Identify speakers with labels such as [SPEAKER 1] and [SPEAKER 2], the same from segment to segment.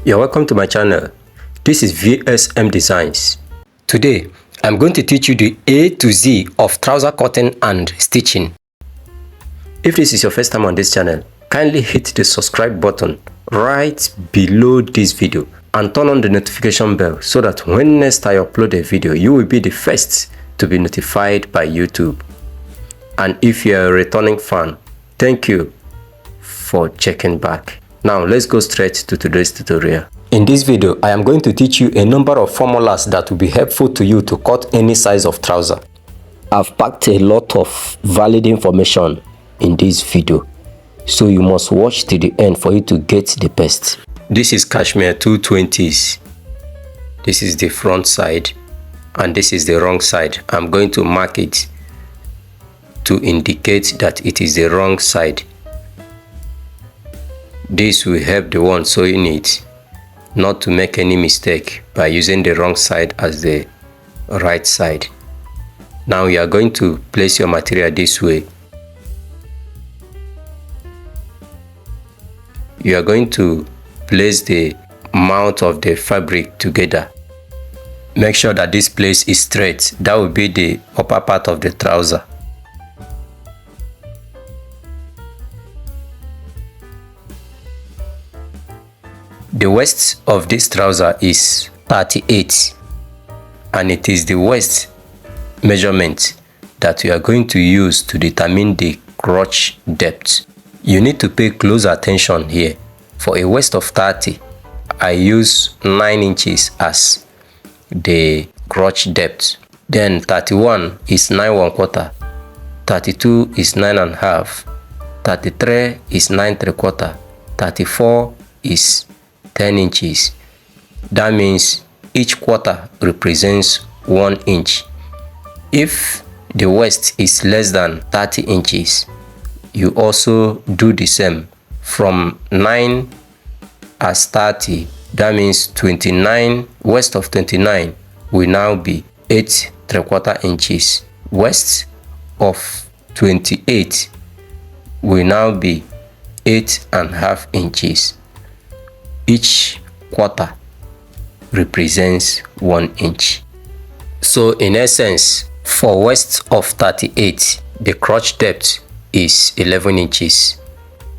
[SPEAKER 1] You're welcome to my channel. This is VsmDesigns. Today, I'm going to teach you the A to Z of trouser cutting and stitching. If this is your first time on this channel, kindly hit the subscribe button right below this video and turn on the notification bell so that when next I upload a video, you will be the first to be notified by YouTube. And if you're a returning fan, thank you for checking back. Now let's go straight to today's tutorial. In this video, I am going to teach you a number of formulas that will be helpful to you to cut any size of trouser. I've packed a lot of valid information in this video, so you must watch to the end for you to get the best. This is cashmere 220s. This is the front side and this is the wrong side. I'm going to mark it to indicate that it is the wrong side. This will help the one sewing it not to make any mistake by using the wrong side as the right side. Now you are going to place your material this way. You are going to place the mount of the fabric together. Make sure that this place is straight. That will be the upper part of the trouser. The waist of this trouser is 38 and it is the waist measurement that we are going to use to determine the crotch depth. You need to pay close attention here. For a waist of 30, I use 9 inches as the crotch depth. Then 31 is 9 1/4, 32 is 9 1/2, 33 is 9 3/4, 34 is 10 inches. That means each quarter represents 1 inch. If the waist is less than 30 inches, you also do the same. From 9 as 30, that means 29, waist of 29 will now be 8 3/4 inches. Waist of 28 will now be 8 1/2 inches. Each quarter represents 1 inch. So in essence, for waist of 38, the crotch depth is 11 inches.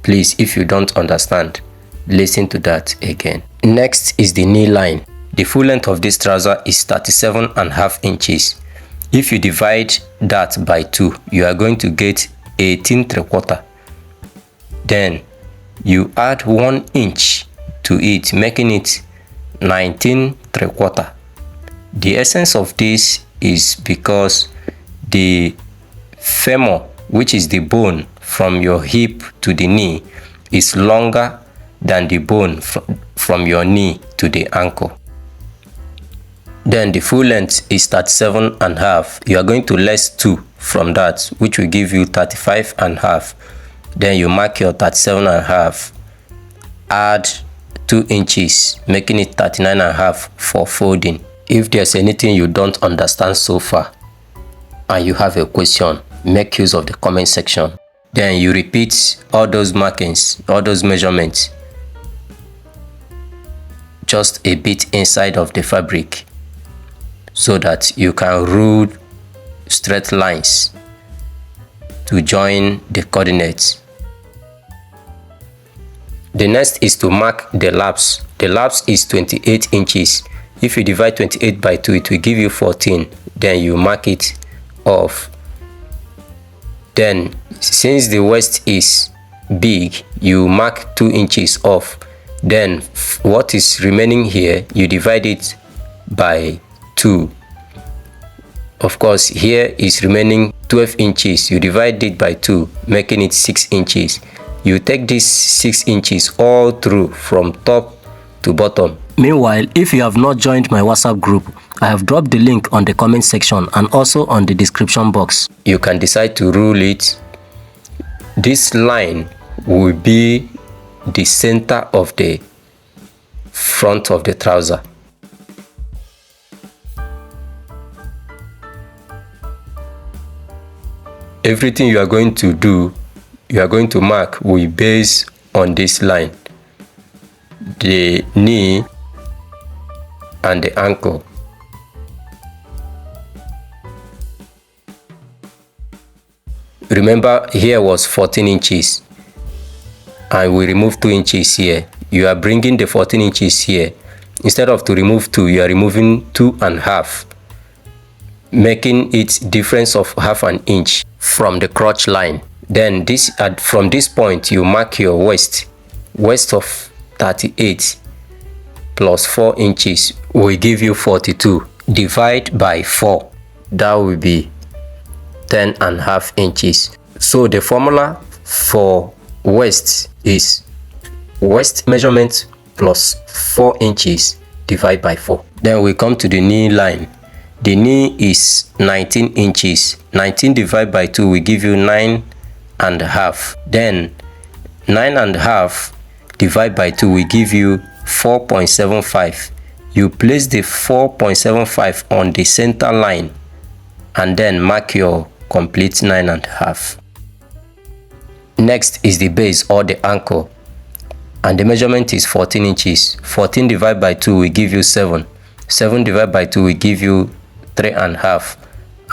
[SPEAKER 1] Please, if you don't understand, listen to that again. Next is the knee line. The full length of this trouser is 37 1/2 inches. If you divide that by 2, you are going to get 18 3/4. Then you add 1 inch to it, making it 19 3/4. The essence of this is because the femur, which is the bone from your hip to the knee, is longer than the bone from your knee to the ankle. Then the full length is 37 1/2. You are going to less 2 from that, which will give you 35 1/2. Then you mark your 37 1/2, add 2 inches, making it 39 1/2 for folding. If there's anything you don't understand so far and you have a question, make use of the comment section. Then you repeat all those markings, all those measurements, just a bit inside of the fabric so that you can rule straight lines to join the coordinates. The next is to mark the lapse. The lapse is 28 inches. If you divide 28 by 2, it will give you 14. Then you mark it off. Then, since the waist is big, you mark 2 inches off. Then, what is remaining here, you divide it by 2. Of course, here is remaining 12 inches. You divide it by 2, making it 6 inches. You take this 6 inches all through from top to bottom. Meanwhile, if you have not joined my WhatsApp group, I have dropped the link on the comment section and also on the description box. You can decide to rule it. This line will be the center of the front of the trouser. Everything you are going to do, you are going to mark will be based on this line. The knee and the ankle. Remember, here was 14 inches and we remove 2 inches here. You are bringing the 14 inches here. Instead of to remove 2, you are removing 2.5, making it difference of half an inch from the crotch line. Then from this point you mark your waist of 38 plus 4 inches will give you 42. Divide by 4, that will be 10.5 inches. So the formula for waist is waist measurement plus 4 inches divided by 4. Then we come to the knee line. The knee is 19 inches. 19 divided by 2 will give you 9.5. Then 9.5 divided by 2 will give you 4.75. You place the 4.75 on the center line and then mark your complete 9.5. Next is the base or the ankle, and the measurement is 14 inches. 14 divided by 2 will give you 7. 7 divided by 2 will give you 3.5,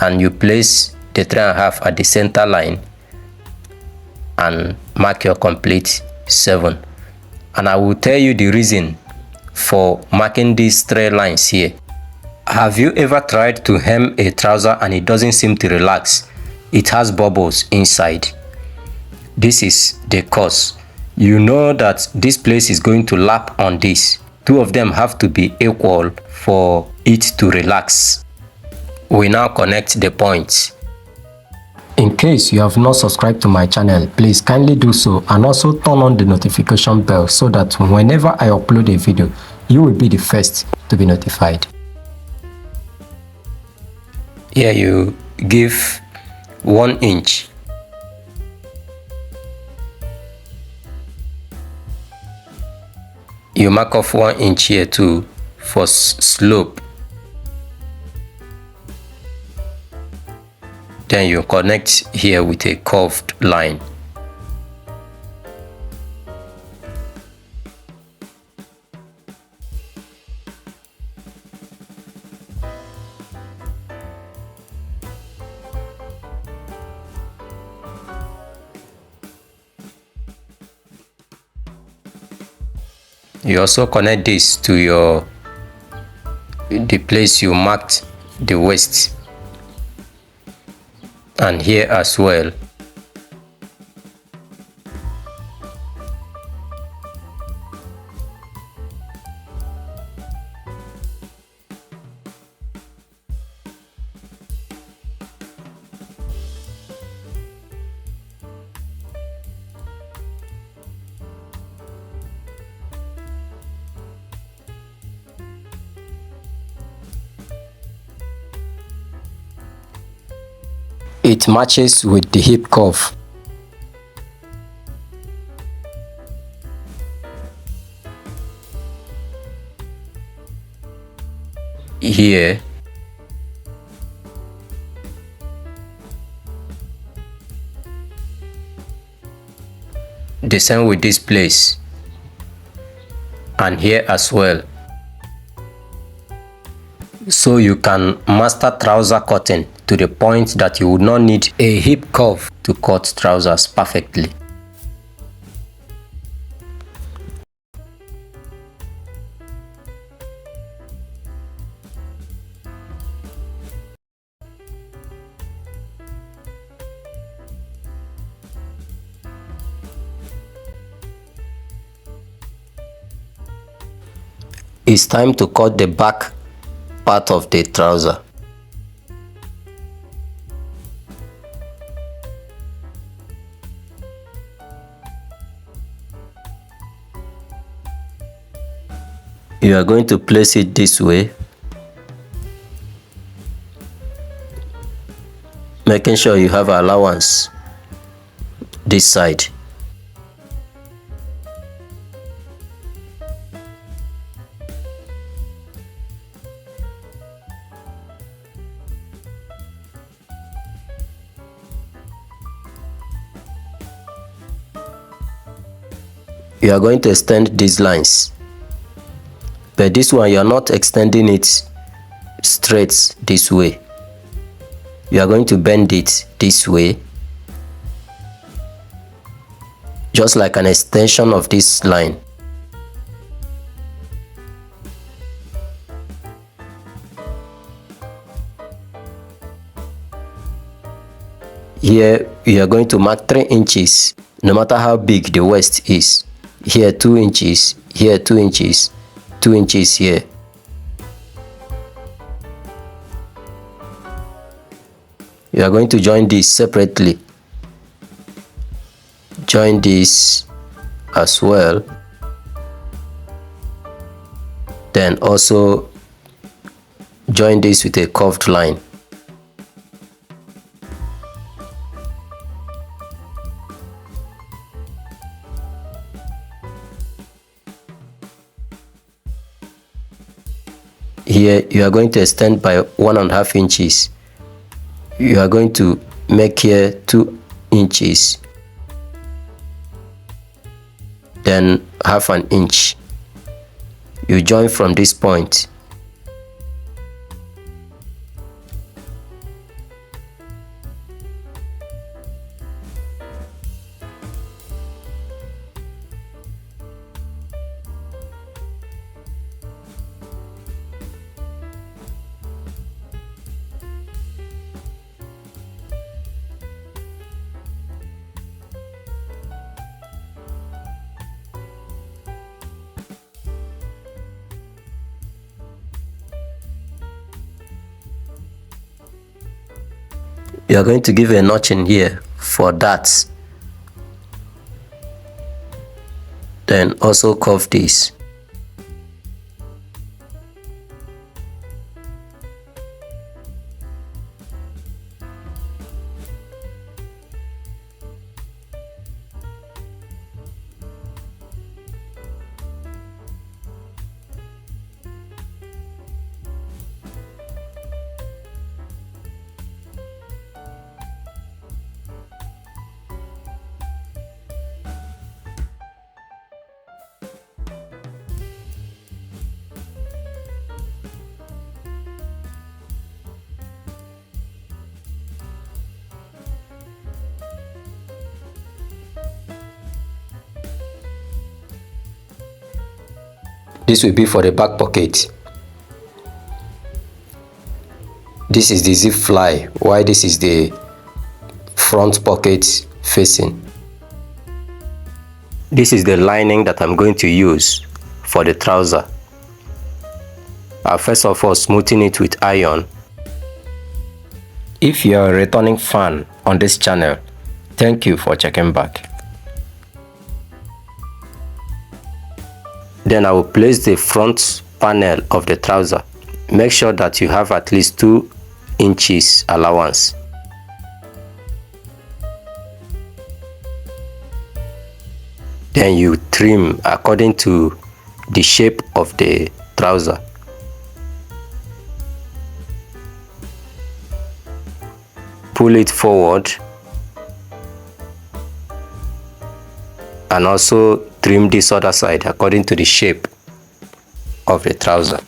[SPEAKER 1] and you place the 3.5 at the center line and mark your complete 7. And I will tell you the reason for marking these 3 lines here. Have you ever tried to hem a trouser and it doesn't seem to relax? It has bubbles inside. This is the cause. You know that this place is going to lap on this. 2 of them have to be equal for it to relax. We now connect the points. In case you have not subscribed to my channel, please kindly do so, and also turn on the notification bell so that whenever I upload a video, you will be the first to be notified. Here you give 1 inch. You mark off 1 inch here too for slope. Then you connect here with a curved line. You also connect this to the place you marked the waist, and here as well. It matches with the hip curve. Here the same with this place, and here as well. So you can master trouser cutting to the point that you would not need a hip curve to cut trousers perfectly. It's time to cut the back part of the trouser. You are going to place it this way, making sure you have allowance this side. You are going to extend these lines But this one, you are not extending it straight this way. You are going to bend it this way, just like an extension of this line. Here you are going to mark 3 inches, no matter how big the waist is. Here 2 inches, here 2 inches, 2 inches here. You are going to join this separately. Join this as well. Then also join this with a curved line. Here you are going to extend by 1.5 inches. You are going to make here 2 inches, then 1/2 inch. You join from this point. You are going to give a notch in here for that. Then also curve this. This will be for the back pocket. This is the zip fly, while this is the front pocket facing. This is the lining that I'm going to use for the trouser. I'll first of all smoothen it with iron. If you are a returning fan on this channel, thank you for checking back. Then I will place the front panel of the trouser. Make sure that you have at least 2 inches allowance. Then you trim according to the shape of the trouser. Pull it forward and also trim this other side according to the shape of the trouser.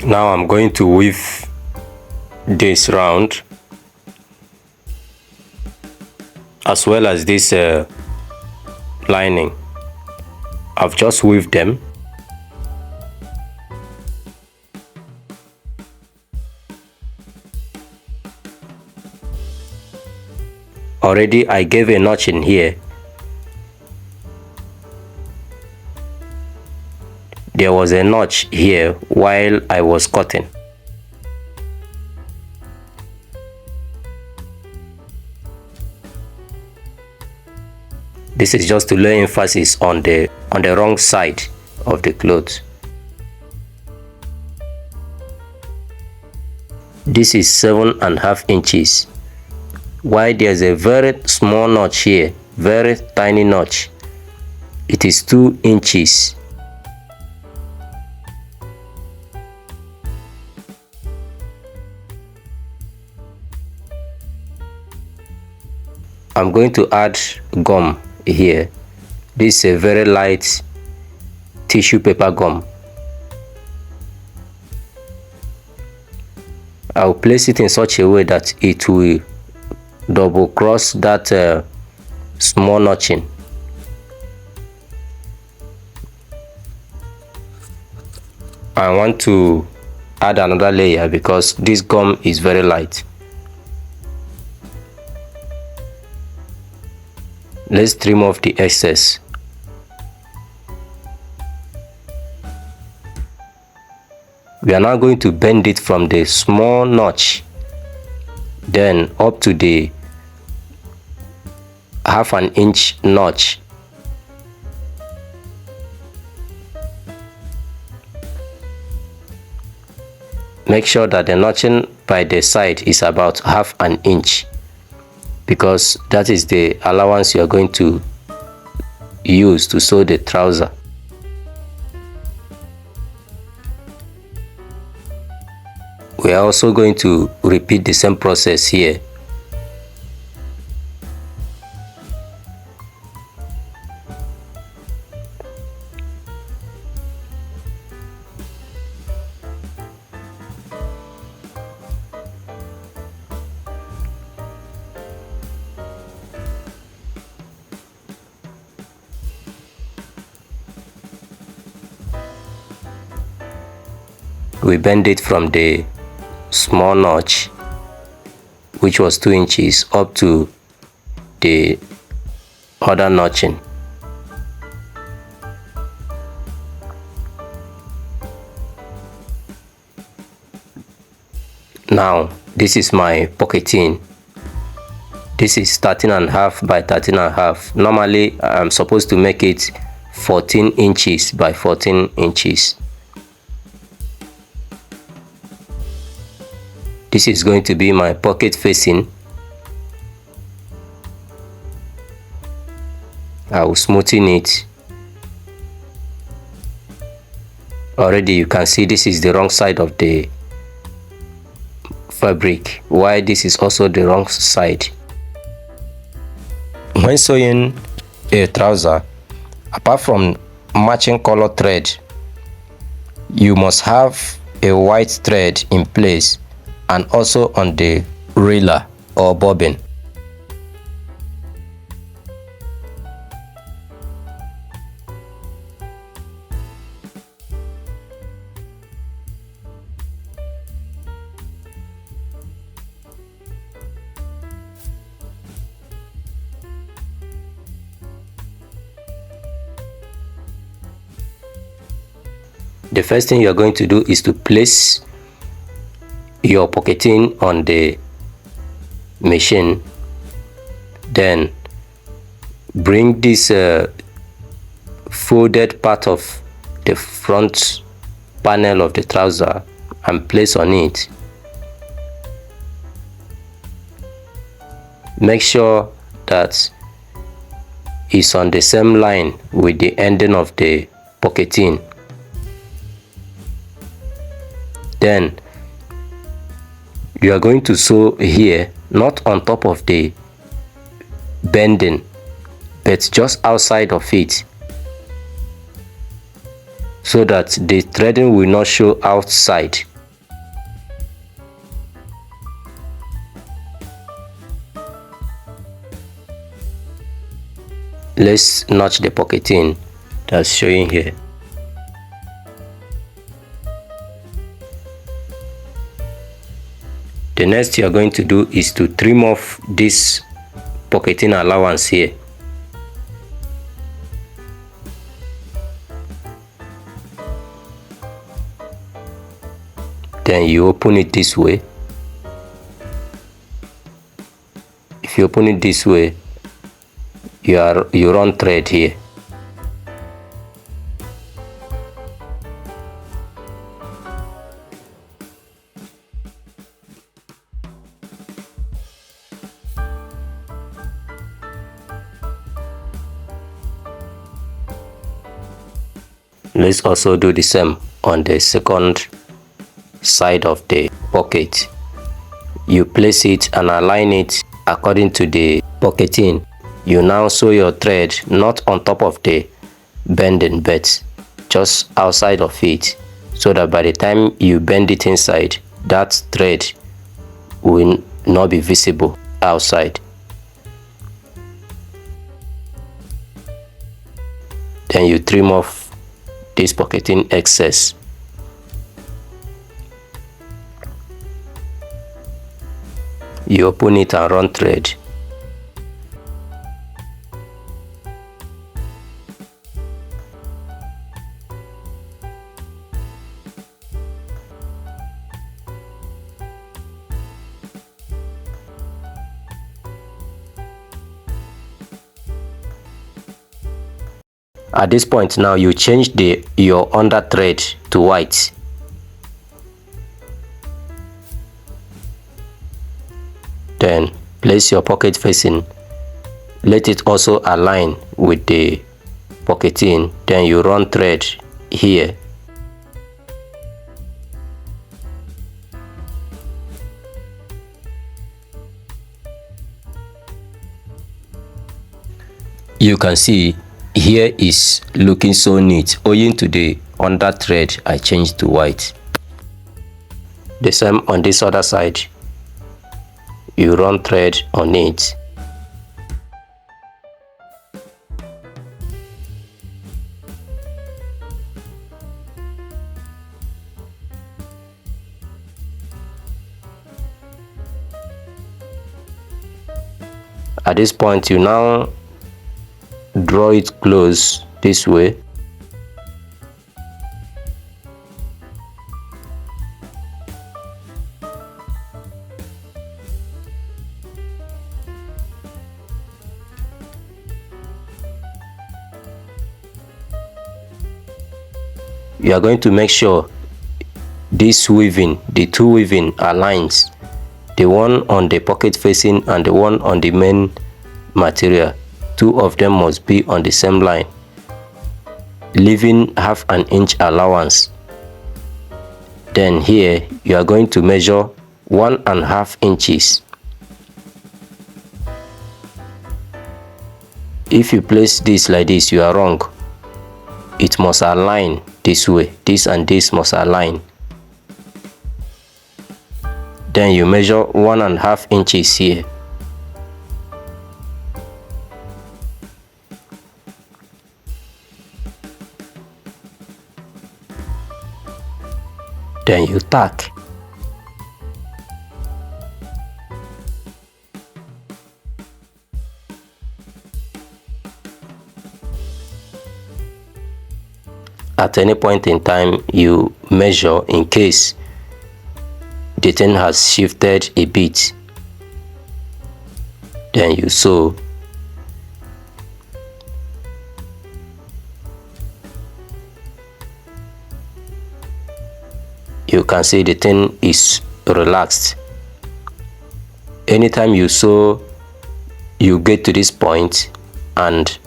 [SPEAKER 1] Now I'm going to weave this round as well as this lining. I've just weaved them. Already I gave a notch in here. There was a notch here while I was cutting. This is just to lay emphasis on the wrong side of the cloth. This is 7.5 inches. While there's a very small notch here, very tiny notch, it is 2 inches. I'm going to add gum here. This is a very light tissue paper gum. I'll place it in such a way that it will double cross that small notching. I want to add another layer because this gum is very light. Let's trim off the excess. We are now going to bend it from the small notch then up to the half an inch notch. Make sure that the notching by the side is about half an inch because that is the allowance you are going to use to sew the trouser. We are also going to repeat the same process here. We bend it from the small notch, which was 2 inches, up to the other notching. Now this is my pocketing. This is 13.5 by 13.5. Normally I'm supposed to make it 14 inches by 14 inches. This is going to be my pocket facing. I will smoothen it. Already you can see this is the wrong side of the fabric, while this is also the wrong side. When sewing a trouser, apart from matching color thread, you must have a white thread in place and also on the railer or bobbin. The first thing you are going to do is to place your pocketing on the machine, then bring this folded part of the front panel of the trouser and place on it. Make sure that it's on the same line with the ending of the pocketing. Then you are going to sew here, not on top of the bending, but just outside of it, so that the threading will not show outside. Let's notch the pocketing that's showing here. The next you are going to do is to trim off this pocketing allowance here. Then you open it this way. If you open it this way, you run thread here. Let's also do the same on the second side of the pocket. You place it and align it according to the pocketing, you now sew your thread not on top of the bending but just outside of it, so that by the time you bend it inside, that thread will not be visible outside. Then you trim off this pocketing excess. You open it and run thread. At this point now, you change your under thread to white. Then place your pocket facing, let it also align with the pocketing. Then you run thread here. You can see here is looking so neat owing to the under thread I changed to white. The same on this other side. You run thread on it. At this point, you now draw it close this way. You are going to make sure this weaving, the two weaving aligns, the one on the pocket facing and the one on the main material. Two of them must be on the same line, leaving half an inch allowance. Then here you are going to measure 1.5 inches. If you place this like this, you are wrong. It must align this way. This and this must align. Then you measure 1.5 inches here. Then you tack. At any point in time, you measure in case the thing has shifted a bit. Then you sew. You can see the thing is relaxed. Anytime you sew, you get to this point and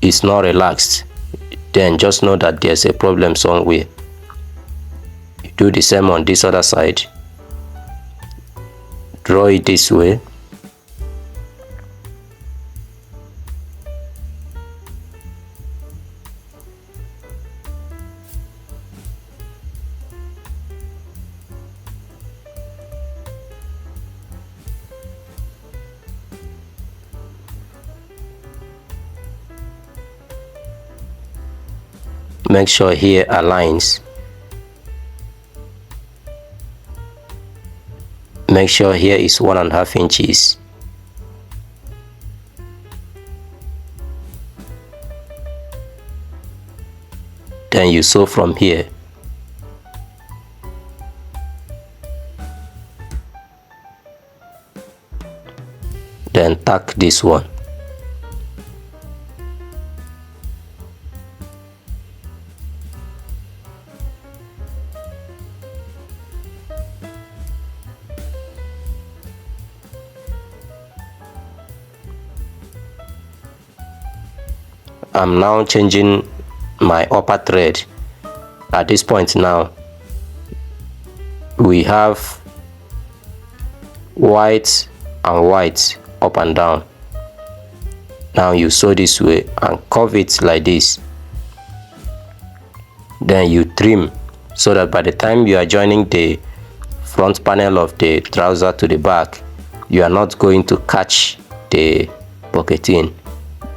[SPEAKER 1] it's not relaxed, then just know that there's a problem somewhere. You do the same on this other side. Draw it this way. Make sure here aligns. Make sure here is 1.5 inches. Then you sew from here. Then tack this one. I'm now changing my upper thread. At this point now, we have white and white up and down. Now you sew this way and curve it like this. Then you trim so that by the time you are joining the front panel of the trouser to the back, you are not going to catch the pocketing.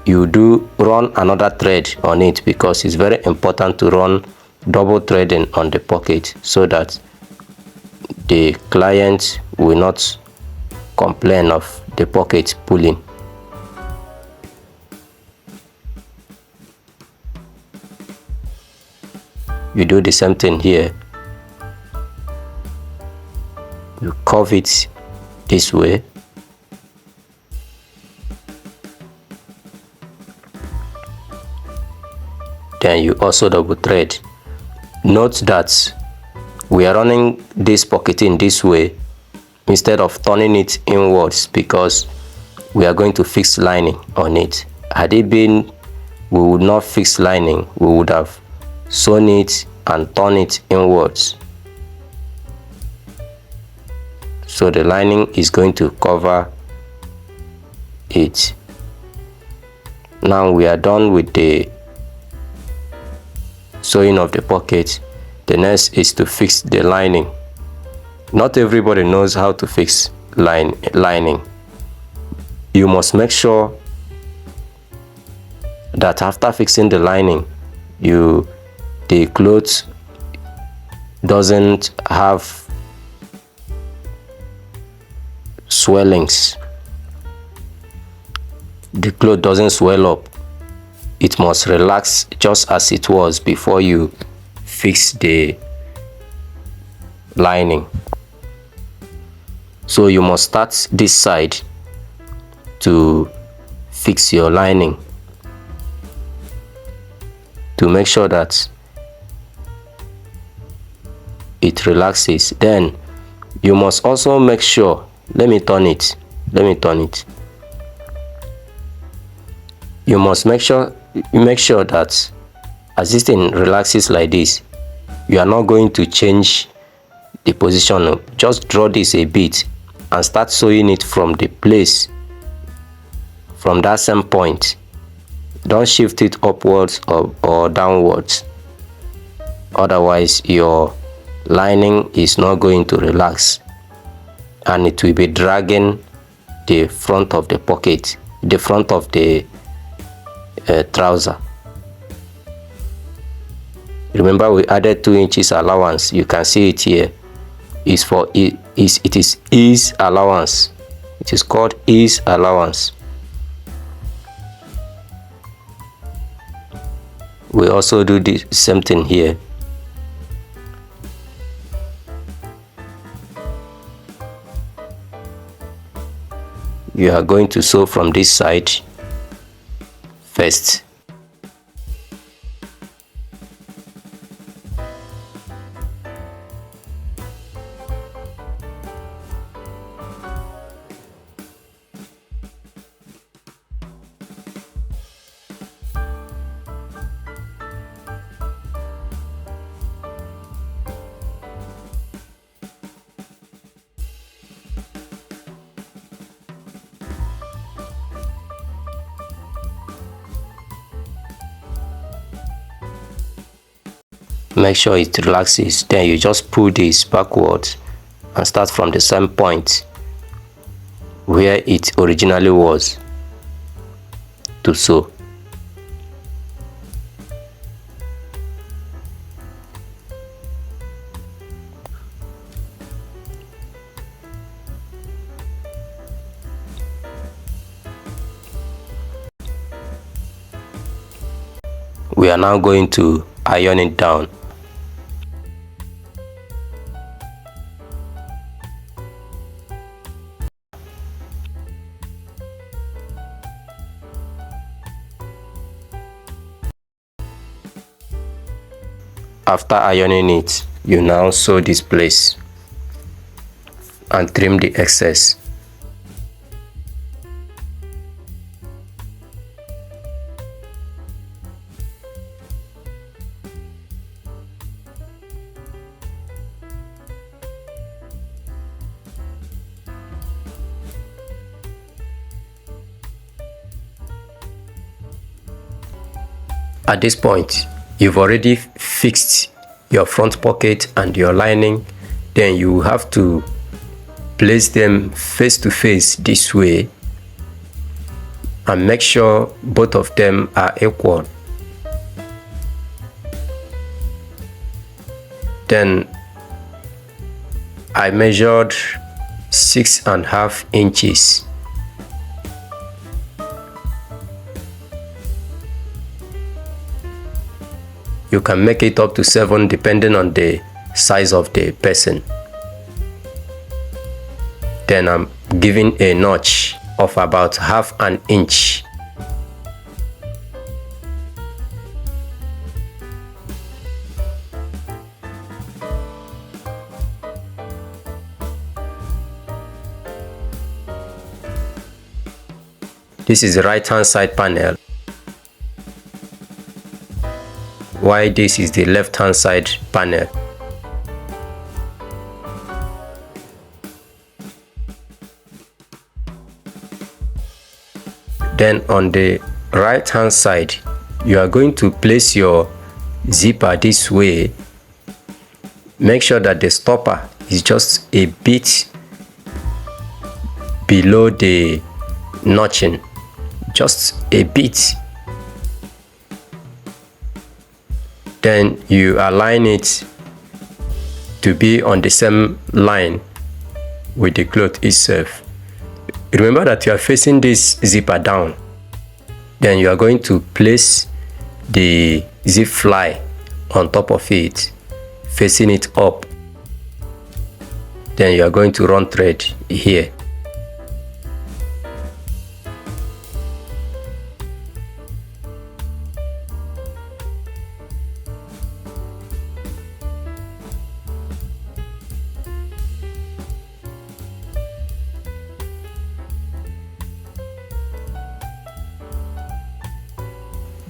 [SPEAKER 1] You do run another thread on it, because it's very important to run double threading on the pocket so that the client will not complain of the pocket pulling. You do the same thing here. You curve it this way. Then you also double thread. Note that we are running this pocketing this way instead of turning it inwards, because we are going to fix lining on it. Had it been we would not fix lining, we would have sewn it and turn it inwards, so the lining is going to cover it. Now we are done with the sewing of the pocket. The next is to fix the lining. Not everybody knows how to fix lining. You must make sure that after fixing the lining, the clothes doesn't have swellings. The cloth doesn't swell up. It must relax just as it was before you fix the lining. So you must start this side to fix your lining, to make sure that it relaxes. Then you must also make sure, let me turn it. You must make sure that as this thing relaxes like this, you are not going to change the position. Just draw this a bit and start sewing it from the place, from that same point. Don't shift it upwards or downwards, otherwise your lining is not going to relax and it will be dragging the front of the pocket, the front of the trouser. Remember, we added 2 inches allowance. You can see it here. It is ease allowance. It is called ease allowance. We also do the same thing here. You are going to sew from this side first. Make sure it relaxes. Then you just pull this backwards and start from the same point where it originally was to sew. We are now going to iron it down. After ironing it, you now sew this place and trim the excess. At this point, you've already fixed your front pocket and your lining. Then you have to place them face to face this way and make sure both of them are equal. Then I measured 6.5 inches. You can make it up to 7 depending on the size of the person. Then I'm giving a notch of about 1/2 inch. This is the right hand side panel, while this is the left hand side panel. Then on the right hand side, you are going to place your zipper this way. Make sure that the stopper is just a bit below the notching, just a bit. Then you align it to be on the same line with the cloth itself. Remember that you are facing this zipper down. Then you are going to place the zip fly on top of it, facing it up. Then you are going to run thread here.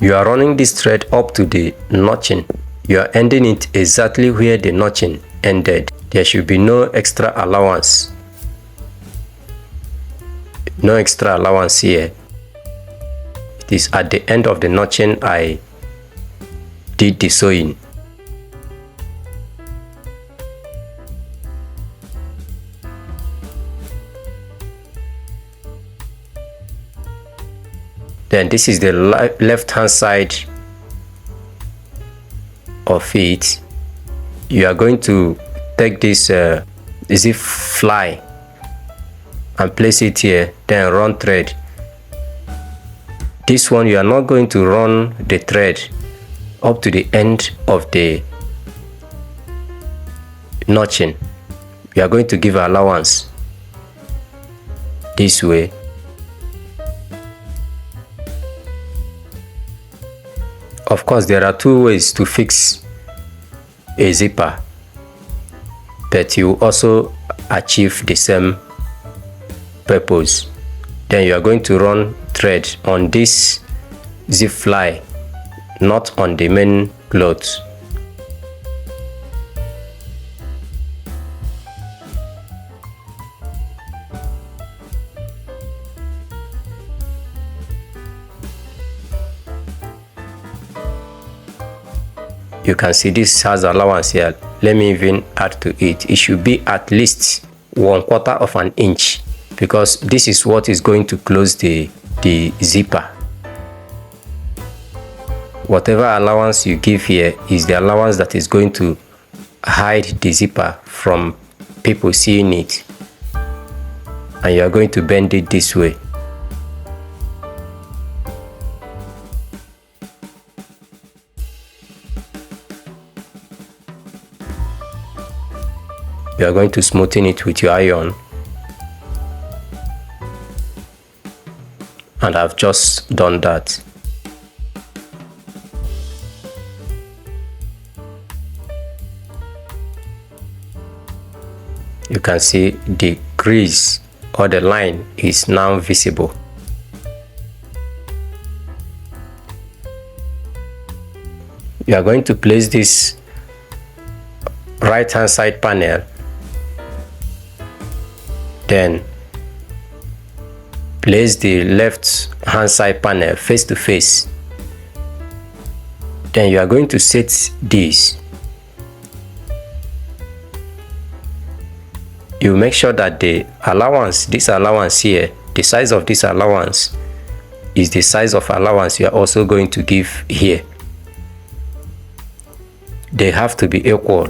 [SPEAKER 1] You are running this thread up to the notching. You are ending it exactly where the notching ended. There should be no extra allowance. No extra allowance here. It is at the end of the notching I did the sewing. Then this is the left hand side of it. You are going to take this zip fly and place it here, then run thread. This one you are not going to run the thread up to the end of the notching. You are going to give allowance this way. Of course, there are two ways to fix a zipper, but you also achieve the same purpose. Then you are going to run thread on this zip fly, not on the main cloth. You can see this has allowance here. Let me even add to it. It should be at least 1/4 of an inch, because this is what is going to close the zipper. Whatever allowance you give here is the allowance that is going to hide the zipper from people seeing it, and you are going to bend it this way. You are going to smoothen it with your iron, and I've just done that. You can see the crease or the line is now visible. You are going to place this right hand side panel, then place the left hand side panel face to face. Then you are going to set this. You make sure that the allowance, this allowance here, the size of this allowance is the size of allowance you are also going to give here. They have to be equal.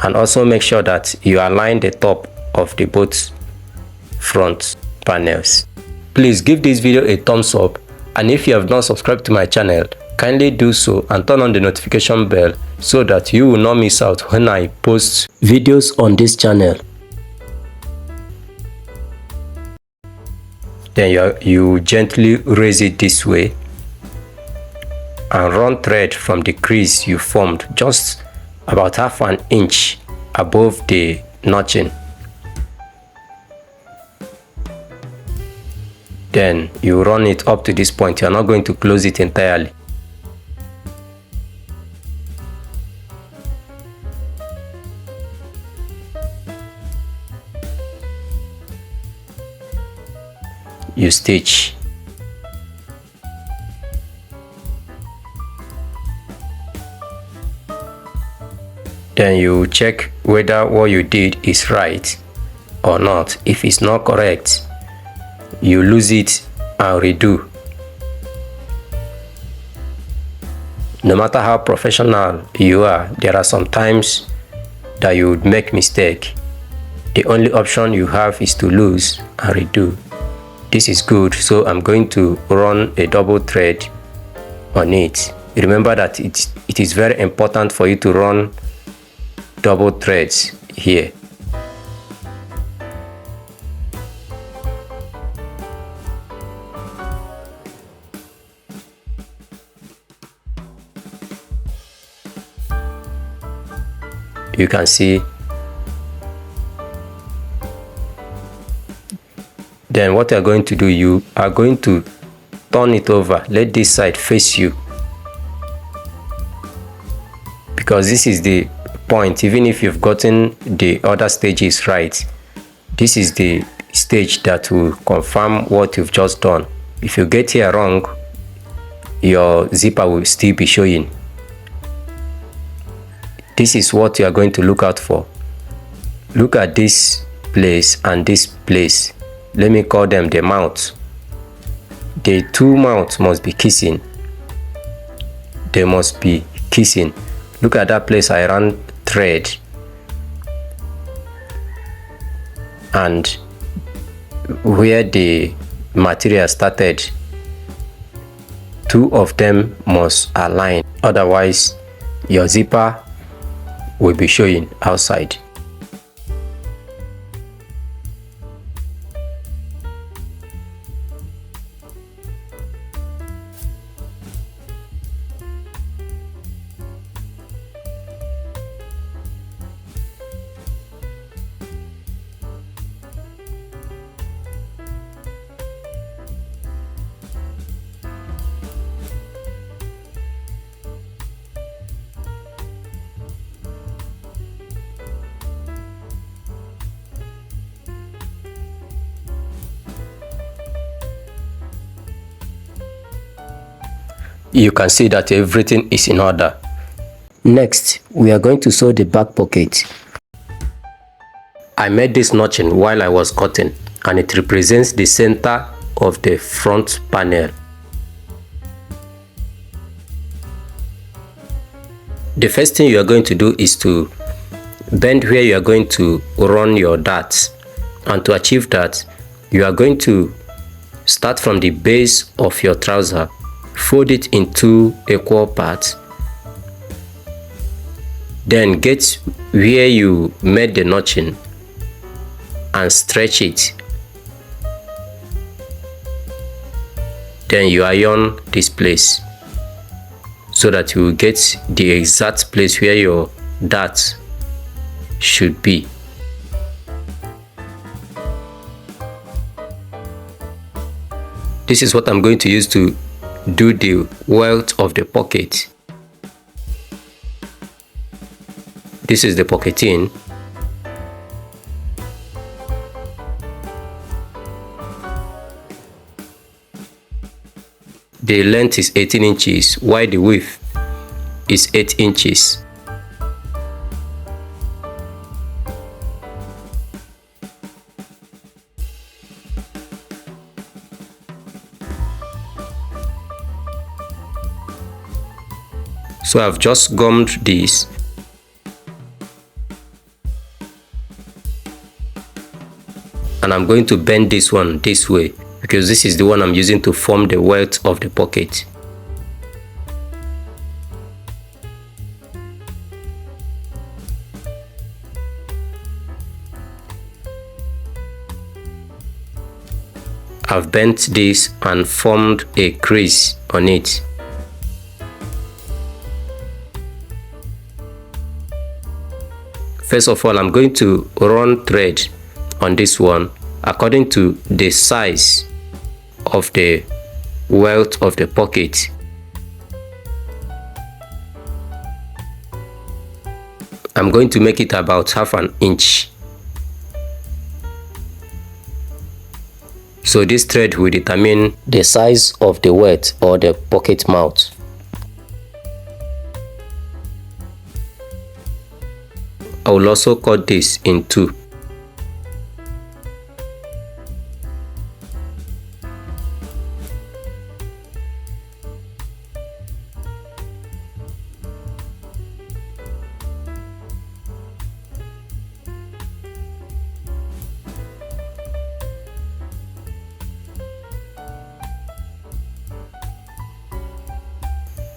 [SPEAKER 1] And also make sure that you align the top of the both front panels. Please give this video a thumbs up, and if you have not subscribed to my channel, kindly do so and turn on the notification bell so that you will not miss out when I post videos on this channel. Then you gently raise it this way and run thread from the crease you formed just about half an inch above the notching. Then you run it up to this point. You are not going to close it entirely. You stitch. Then you check whether what you did is right or not. If it's not correct, you lose it and redo. No matter how professional you are, there are some times that you would make mistake. The only option you have is to lose and redo. This is good, so I'm going to run a double thread on it. Remember that it is very important for you to run double threads here. You can see. Then what you are going to do, you are going to turn it over. Let this side face you, because this is the point. Even if you've gotten the other stages right, this is the stage that will confirm what you've just done. If you get here wrong, your zipper will still be showing. This is what you are going to look out for. Look at this place and this place. Let me call them the mouth. The two mouths must be kissing. They must be kissing. Look at that place I ran thread. And where the material started, two of them must align. Otherwise, your zipper will be showing outside. You can see that everything is in order. Next, we are going to sew the back pocket. I made this notching while I was cutting, and it represents the center of the front panel. The first thing you are going to do is to bend where you are going to run your darts, and to achieve that, you are going to start from the base of your trouser, fold it in two equal parts, then get where you made the notching and stretch it. Then you iron this place so that you will get the exact place where your dart should be. This is what I'm going to use to do the welt of the pocket. This is the pocketing. the length is 18 inches while the width is 8 inches. So I've just gummed this. And I'm going to bend this one this way because this is the one I'm using to form the welt of the pocket. I've bent this and formed a crease on it. First of all, I'm going to run thread on this one according to the size of the welt of the pocket. I'm going to make it about half an inch. So this thread will determine the size of the welt or the pocket mouth. I will also cut this in two.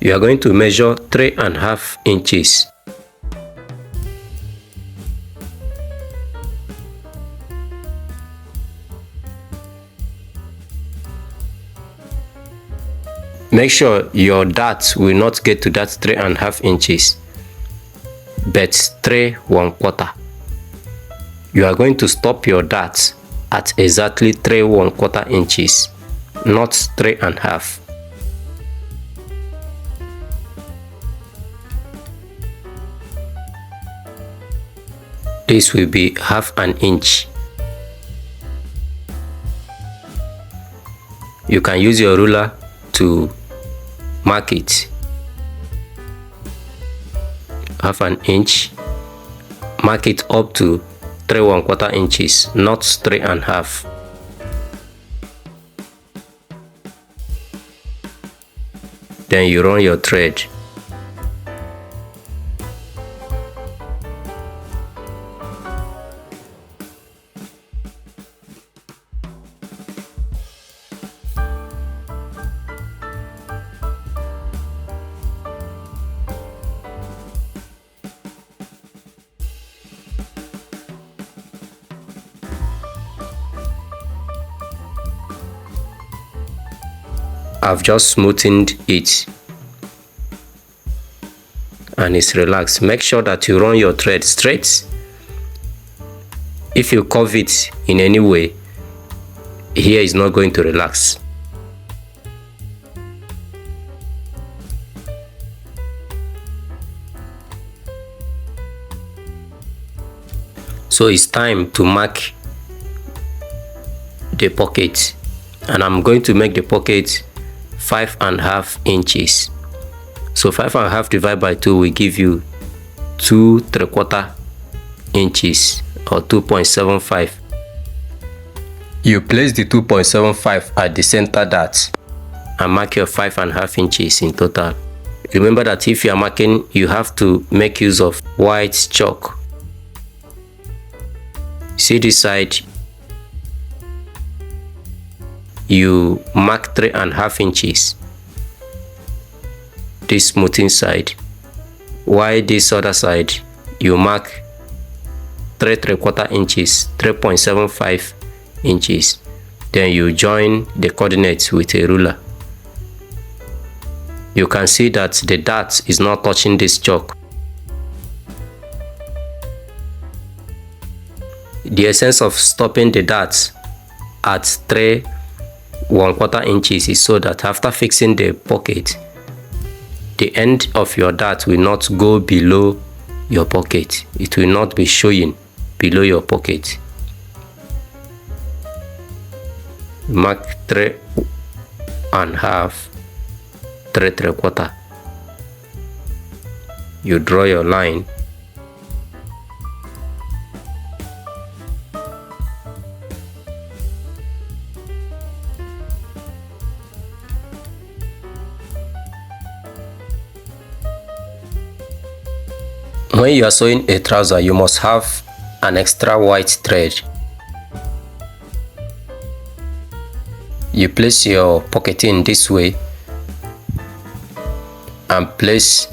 [SPEAKER 1] You are going to measure 3.5 inches. Make sure your dart will not get to that 3.5 inches, but 3¼ You are going to stop your dart at exactly 3¼ inches, not 3.5. This will be half an inch. You can use your ruler to mark it. Half an inch. Mark it up to 3¼ inches, not 3.5. Then you run your thread. I've just smoothened it and it's relaxed. Make sure that you run your thread straight. If you curve it in any way, here is not going to relax. So it's time to mark the pocket, and I'm going to make the pocket 5.5 inches. So 5.5 divided by 2 will give you 2¾ inches or 2.75. You place the 2.75 at the center dart and mark your 5.5 inches in total. Remember that if you are marking, you have to make use of white chalk. See this side, you mark 3.5 inches, this smoothing side, while this other side you mark 3¾ inches, 3.75 inches. Then you join the coordinates with a ruler. You can see that the dart is not touching this chalk. The essence of stopping the dart at 3¼ inches is so that after fixing the pocket, the end of your dart will not go below your pocket. It will not be showing below your pocket. Mark 3.5 3/4. You draw your line. When you are sewing a trouser, you must have an extra white thread. You place your pocket in this way and place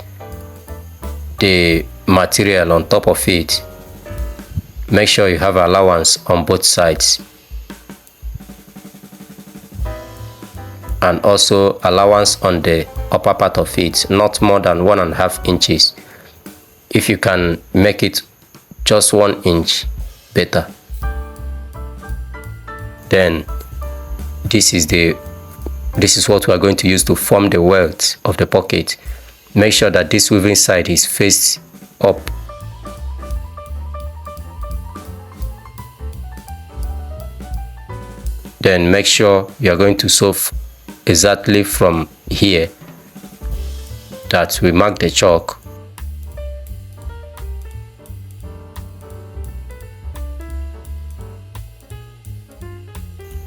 [SPEAKER 1] the material on top of it. Make sure you have allowance on both sides, and also allowance on the upper part of it, not more than 1.5 inches. If you can make it just 1 inch, better. Then this is what we are going to use to form the welt of the pocket. Make sure that this weaving side is faced up. Then make sure you are going to sew exactly from here, that we mark the chalk.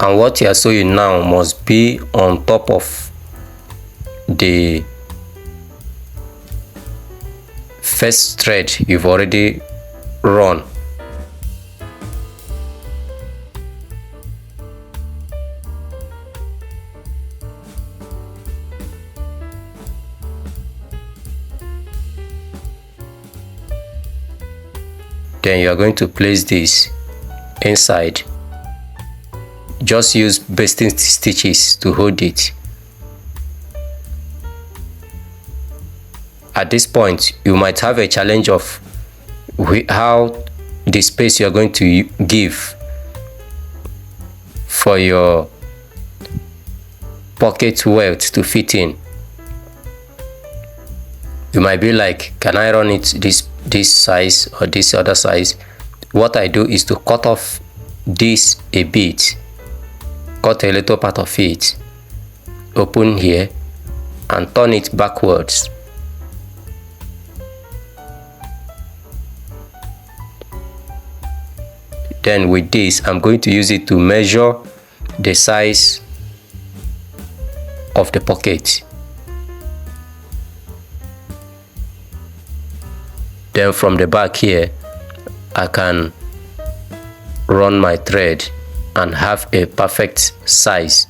[SPEAKER 1] And what you are sewing now must be on top of the first thread you've already run. Then you are going to place this inside. Just use basting stitches to hold it. At this point, you might have a challenge of how the space you are going to give for your pocket welt to fit in. You might be like, can I run it this size or this other size? What I do is to cut off this a bit. Cut a little part of it, open here and turn it backwards. Then with this, I'm going to use it to measure the size of the pocket. Then from the back here, I can run my thread and have a perfect size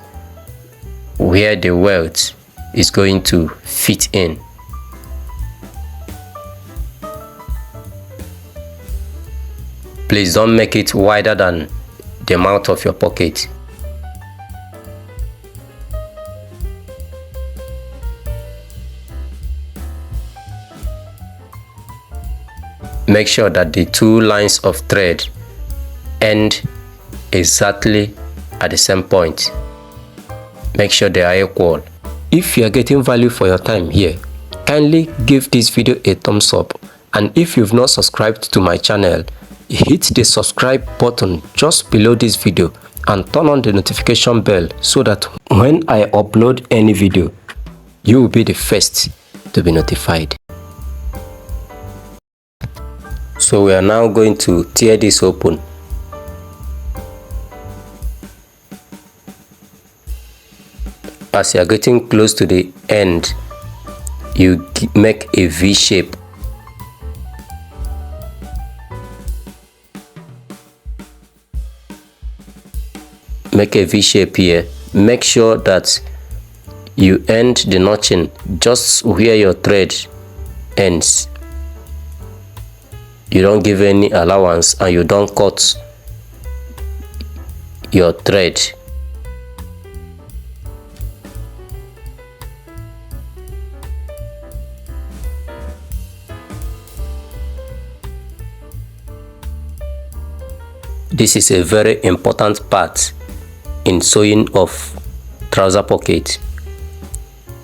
[SPEAKER 1] where the welt is going to fit in. Please don't make it wider than the mouth of your pocket. Make sure that the two lines of thread end exactly at the same point. Make sure they are equal. If you are getting value for your time here, kindly give this video a thumbs up, and if you've not subscribed to my channel, hit the subscribe button just below this video and turn on the notification bell so that when I upload any video, you will be the first to be notified. So we are now going to tear this open. As you are getting close to the end, you make a V shape. Make a V shape here. Make sure that you end the notching just where your thread ends. You don't give any allowance and you don't cut your thread. This is a very important part in sewing of trouser pocket.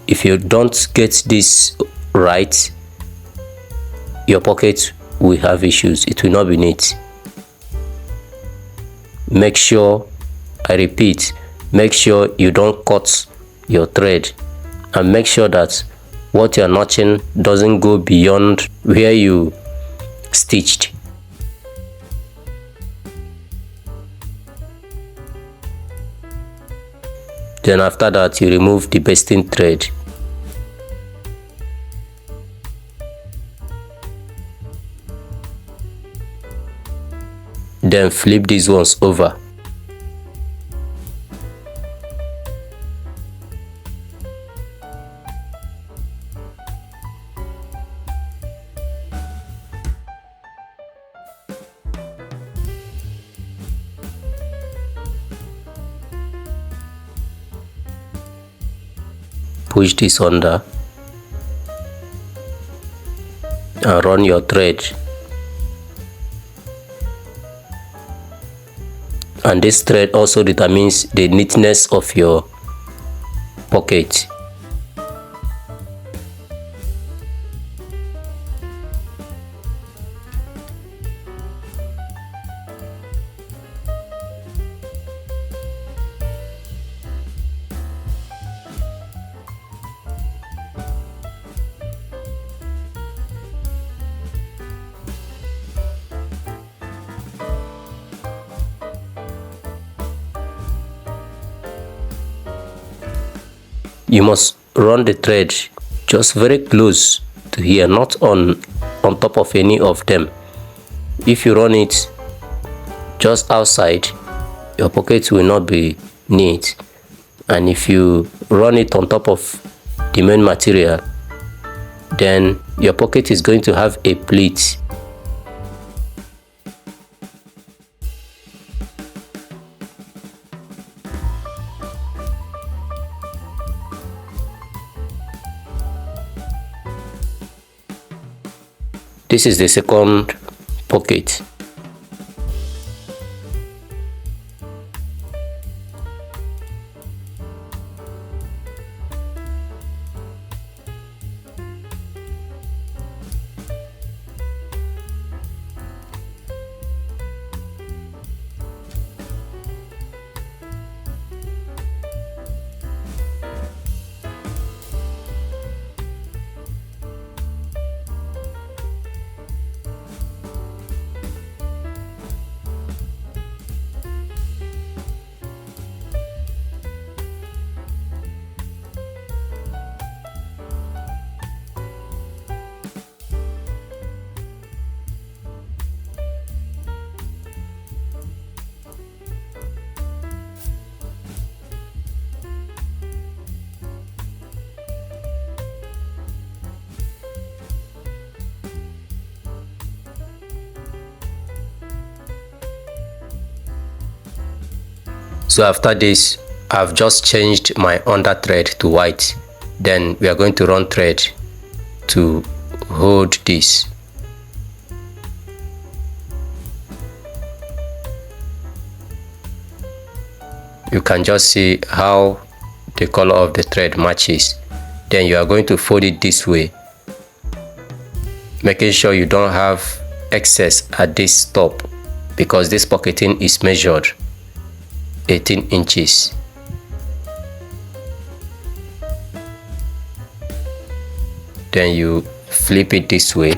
[SPEAKER 1] If you don't get this right, your pocket will have issues. It will not be neat. Make sure, I repeat, make sure you don't cut your thread and make sure that what you're notching doesn't go beyond where you stitched. Then after that, you remove the basting thread. Then flip these ones over. Push this under and run your thread, and this thread also determines the neatness of your pocket. You must run the thread just very close to here, not on top of any of them. If you run it just outside, your pocket will not be neat, and if you run it on top of the main material, then your pocket is going to have a pleat. This is the second pocket. So after this, I've just changed my under thread to white. Then we are going to run thread to hold this. You can just see how the color of the thread matches. Then you are going to fold it this way, making sure you don't have excess at this top, because this pocketing is measured 18 inches. Then you flip it this way.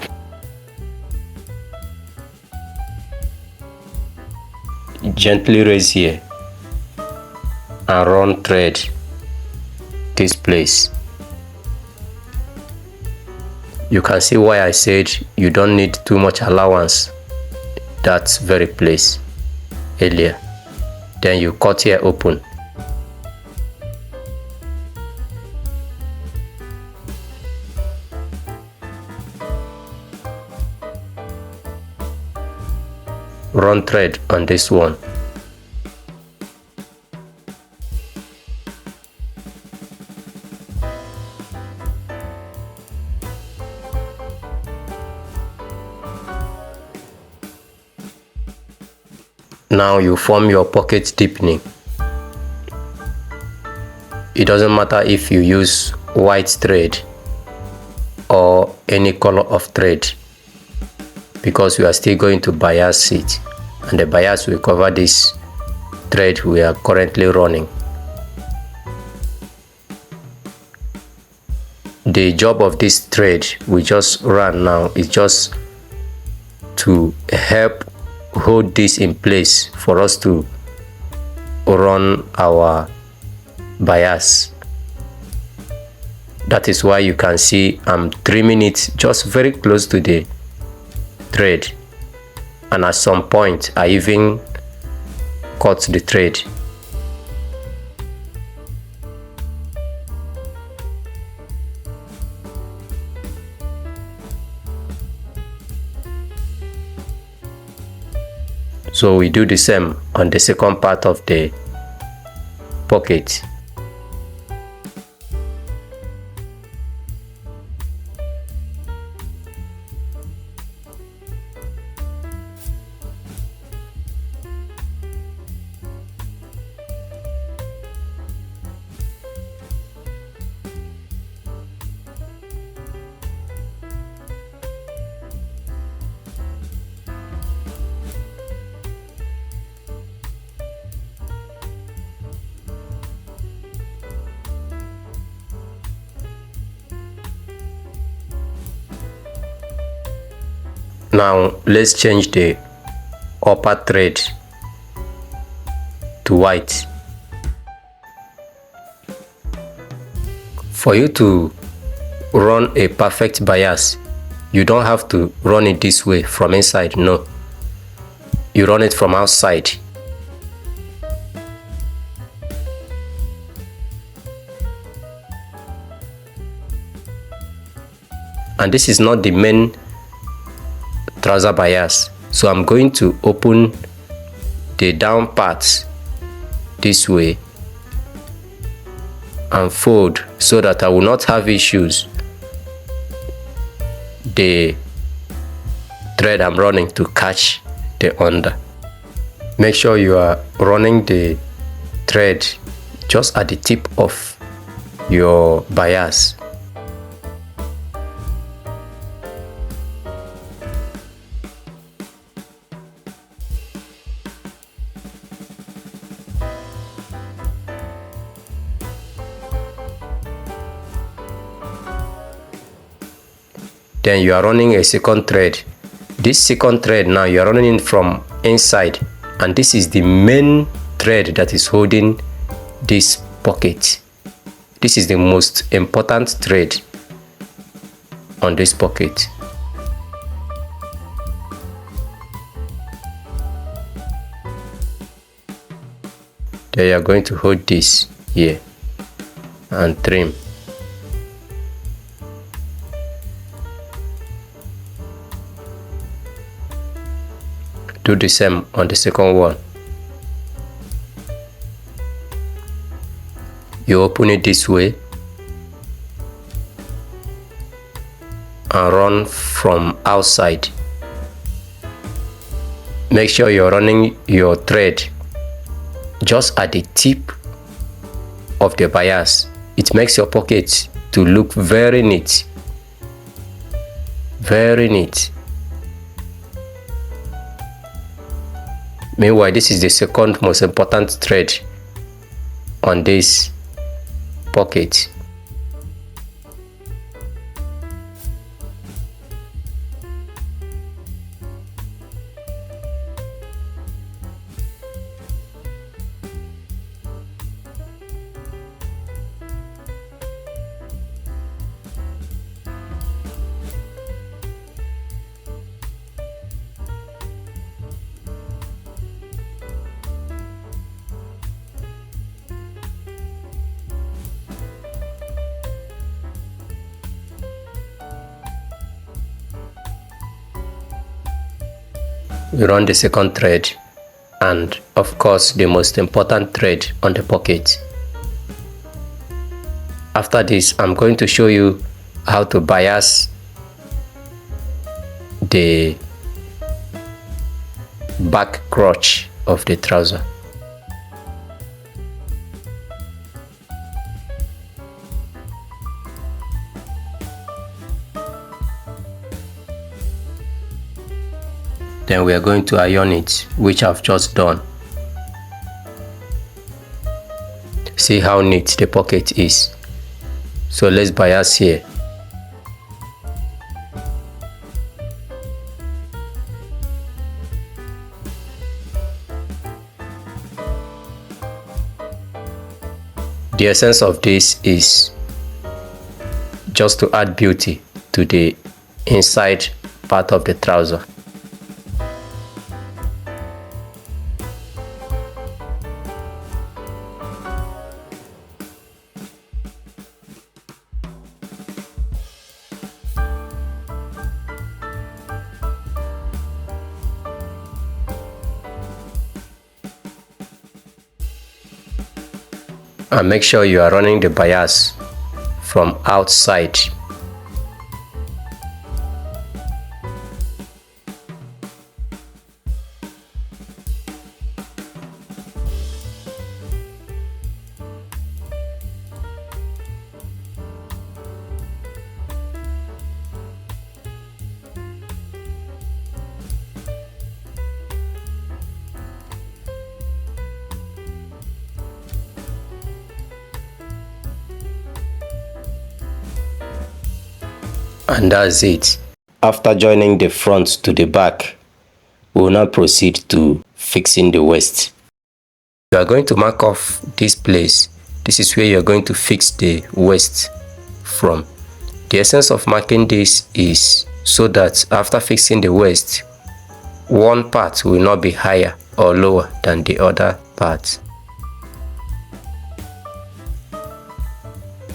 [SPEAKER 1] Gently raise here and run thread this place. You can see why I said you don't need too much allowance, that very place earlier. Then you cut here open. Run thread on this one. Now you form your pocket deepening. It doesn't matter if you use white thread or any color of thread, because we are still going to bias it, and the bias will cover this thread we are currently running. the job of this thread we just ran now is just to help hold this in place for us to run our bias. That is why you can see I'm trimming it just very close to the thread, and at some point I even cut the thread. So we do the same on the second part of the pocket. Now let's change the upper thread to white. For you to run a perfect bias, you don't have to run it this way from inside, no. You run it from outside. And this is not the main trouser bias, so I'm going to open the down parts this way and fold so that I will not have issues the thread I'm running to catch the under. Make sure you are running the thread just at the tip of your bias. Then you are running a second thread. This second thread now you are running it from inside, and this is the main thread that is holding this pocket. This is the most important thread on this pocket. Then you are going to hold this here and trim. Do the same on the second one. You open it this way and run from outside. Make sure you're running your thread just at the tip of the bias. It makes your pocket to look very neat. Very neat. Meanwhile, this is the second most important thread on this pocket. We run the second thread and of course the most important thread on the pocket. After this, I'm going to show you how to bias the back crotch of the trouser. Then we are going to iron it, which I've just done. See how neat the pocket is. So let's bias here. The essence of this is just to add beauty to the inside part of the trouser. And make sure you are running the bias from outside. And that's it. After joining the front to the back, we will now proceed to fixing the waist. You are going to mark off this place. This is where you are going to fix the waist from. The essence of marking this is so that after fixing the waist, one part will not be higher or lower than the other part.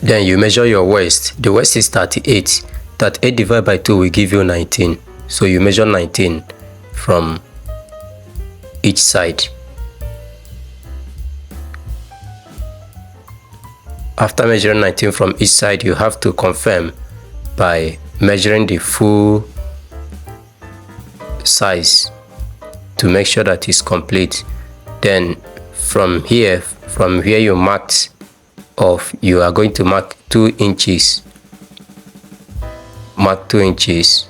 [SPEAKER 1] Then you measure your waist. The waist is 38. 38 divided by 2 will give you 19. So you measure 19 from each side. After measuring 19 from each side, you have to confirm by measuring the full size to make sure that it's complete. Then from where you marked off, you are going to mark 2 inches. Mark 2 inches.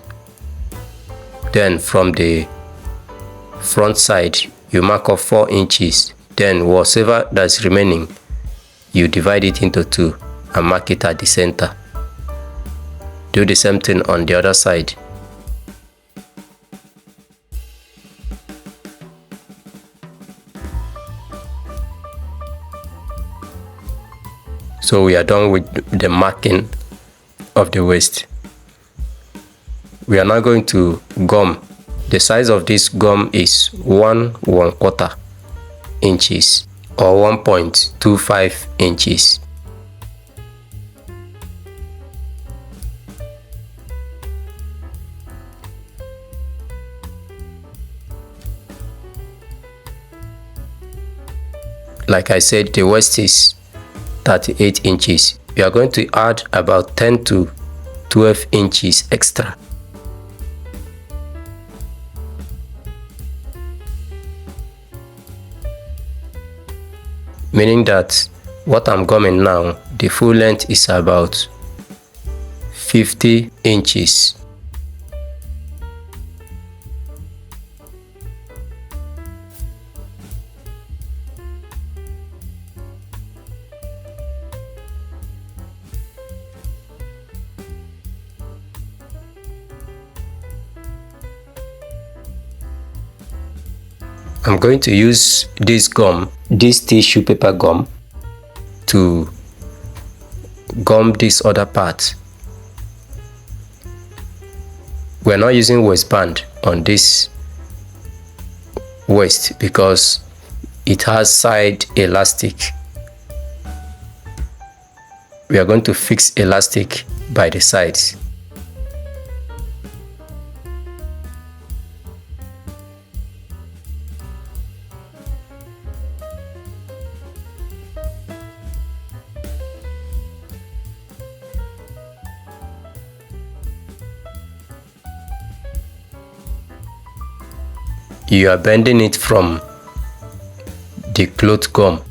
[SPEAKER 1] Then from the front side, you mark off 4 inches. Then whatever that's remaining, you divide it into 2 and mark it at the center. Do the same thing on the other side. So we are done with the marking of the waist. We are now going to gum. The size of this gum is 1/4 inches or 1.25 inches. Like I said, the waist is 38 inches. We are going to add about 10 to 12 inches extra. Meaning that what I'm gumming now, the full length is about 50 inches. I'm going to use this gum, this tissue paper gum, to gum this other part. We're not using waistband on this waist because it has side elastic. We are going to fix elastic by the sides. You are bending it from the cloth gum.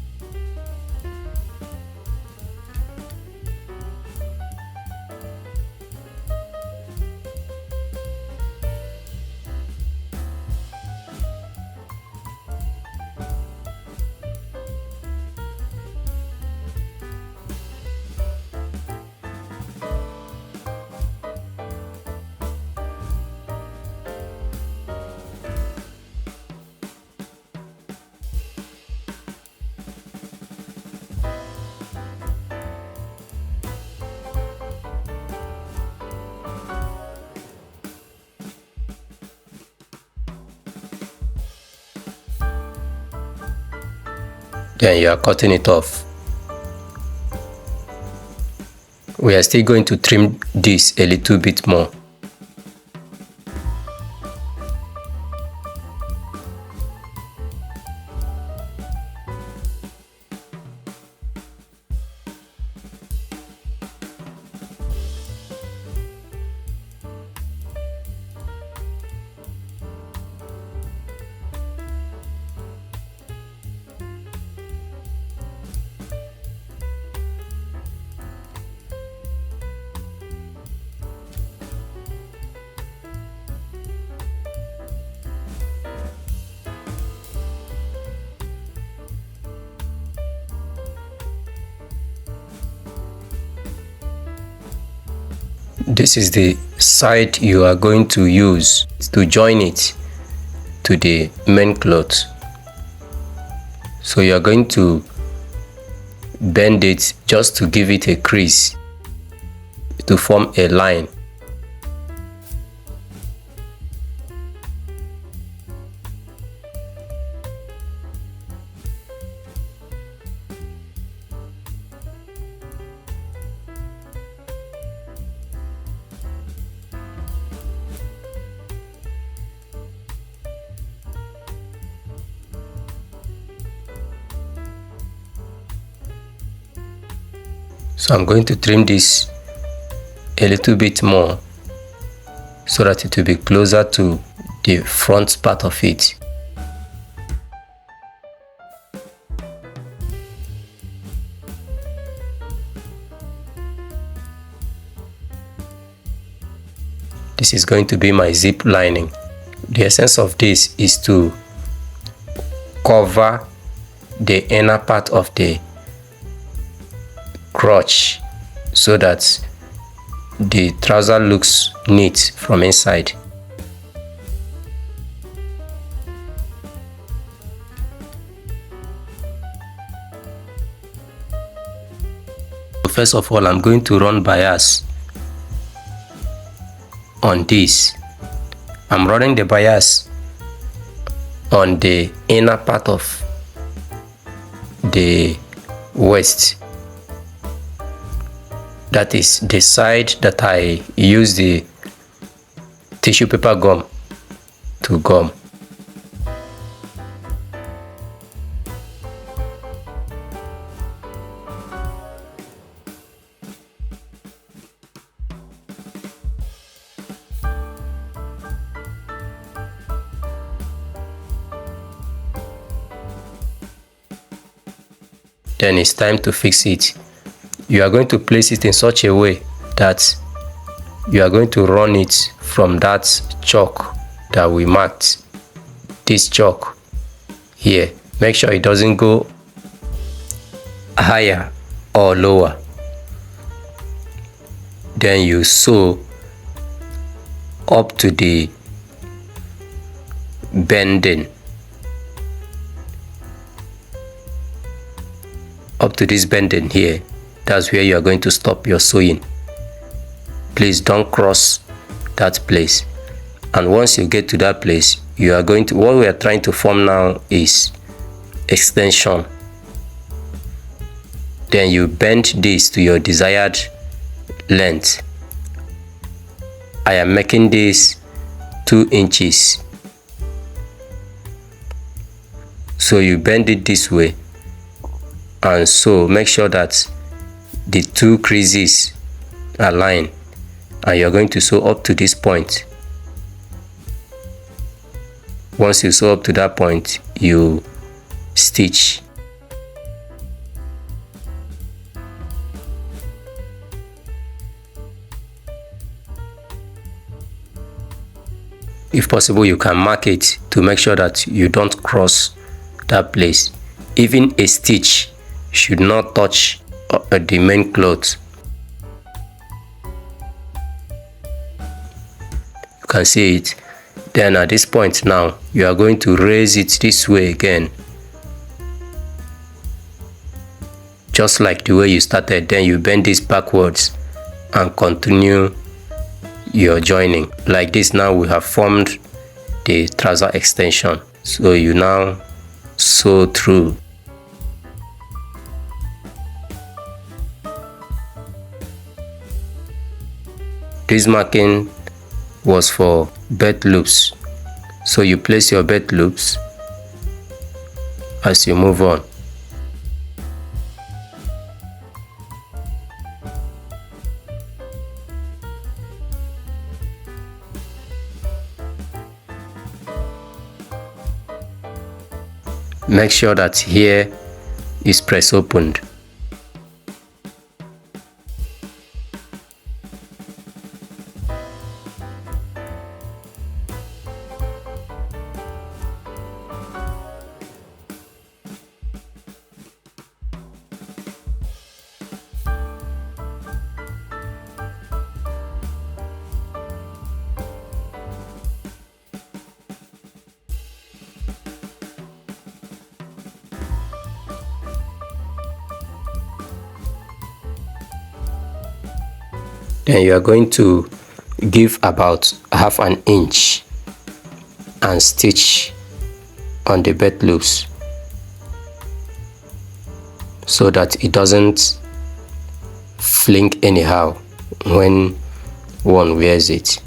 [SPEAKER 1] Then you are cutting it off. We are still going to trim this a little bit more. This is the side you are going to use to join it to the main cloth. So you are going to bend it just to give it a crease to form a line. So I'm going to trim this a little bit more so that it will be closer to the front part of it. This is going to be my zip lining. The essence of this is to cover the inner part of the crotch so that the trouser looks neat from inside. First of all, I'm going to run bias on this. I'm running the bias on the inner part of the waist. That is the side that I use the tissue paper gum to gum. Then it's time to fix it. You are going to place it in such a way that you are going to run it from that chalk that we marked. This chalk here. Make sure it doesn't go higher or lower. Then you sew up to the bending. Up to this bending here. That's where you are going to stop your sewing. Please don't cross that place. And once you get to that place, you are going to, what we are trying to form now is extension. Then you bend this to your desired length. I am making this 2 inches. So you bend it this way, and so make sure that the 2 creases align, and you're going to sew up to this point. Once you sew up to that point, you stitch. If possible, you can mark it to make sure that you don't cross that place. Even a stitch should not touch the main cloth. You can see it. Then at this point now, you are going to raise it this way again, just like the way you started. Then you bend this backwards and continue your joining. Like this, now we have formed the trouser extension. So you now sew through. This marking was for belt loops, so you place your belt loops as you move on. Make sure that here is press opened. Then you are going to give about half an inch and stitch on the belt loops so that it doesn't fling anyhow when one wears it.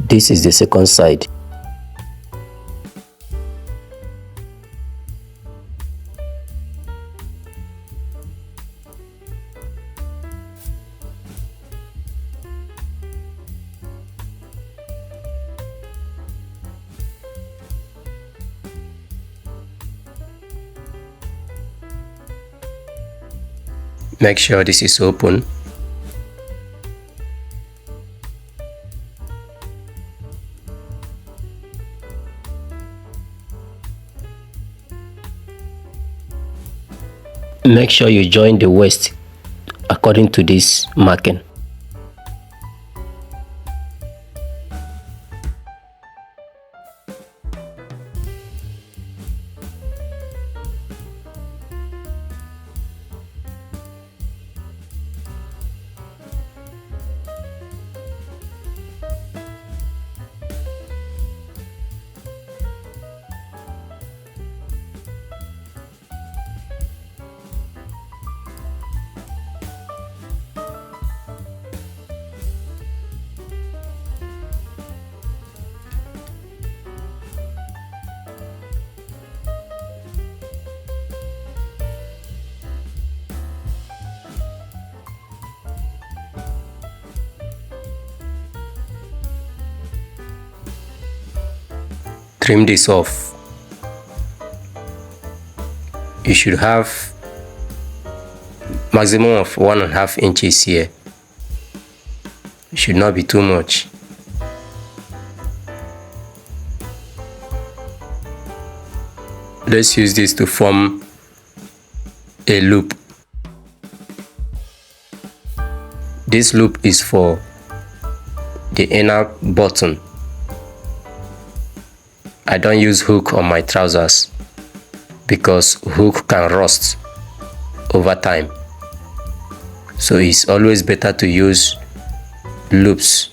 [SPEAKER 1] This is the second side. Make sure this is open. Make sure you join the waist according to this marking. Trim this off. You should have maximum of 1.5 inches here. It should not be too much. Let's use this to form a loop. This loop is for the inner button. I don't use hook on my trousers because hook can rust over time. So it's always better to use loops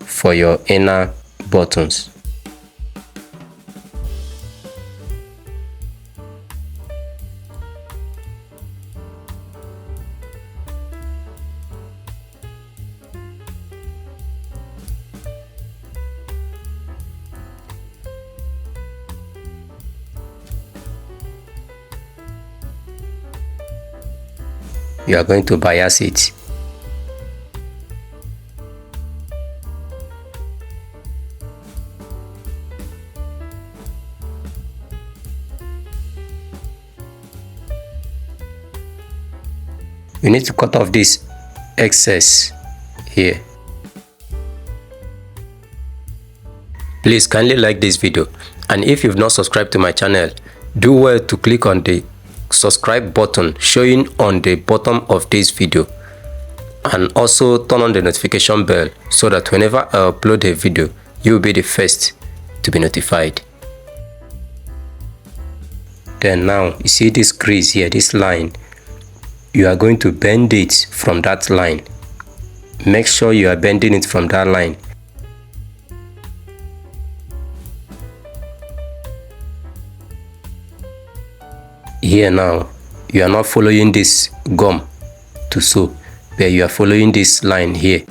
[SPEAKER 1] for your inner buttons. You are going to bias it. You need to cut off this excess here. Please kindly like this video, and if you've not subscribed to my channel, do well to click on the subscribe button showing on the bottom of this video, and also turn on the notification bell so that whenever I upload a video, you will be the first to be notified. Then now you see this crease here, this line, you are going to bend it from that line. Make sure you are bending it from that line. Here now, you are not following this gum to sew, but you are following this line here.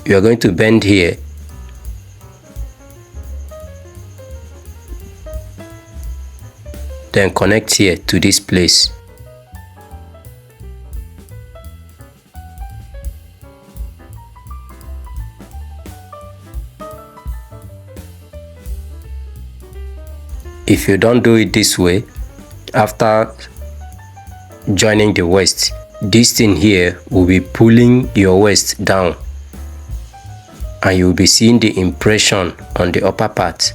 [SPEAKER 1] You are going to bend here. Then connect here to this place. If you don't do it this way, after joining the waist, this thing here will be pulling your waist down, and you will be seeing the impression on the upper part.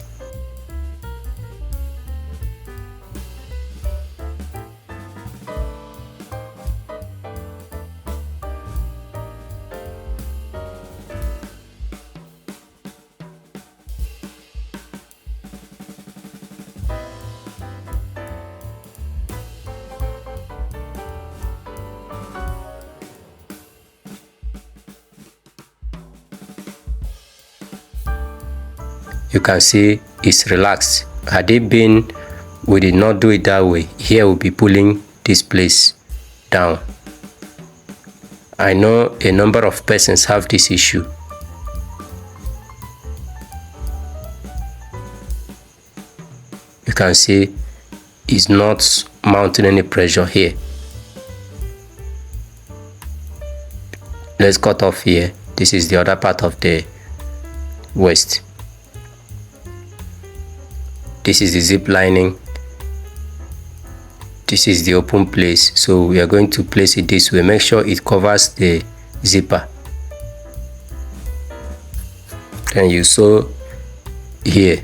[SPEAKER 1] You can see it's relaxed. Had it been we did not do it that way, here we'll be pulling this place down. I know a number of persons have this issue. You can see it's not mounting any pressure here. Let's cut off here. This is the other part of the waist. This is the zip lining. This is the open place. So we are going to place it this way. Make sure it covers the zipper. Then you sew here,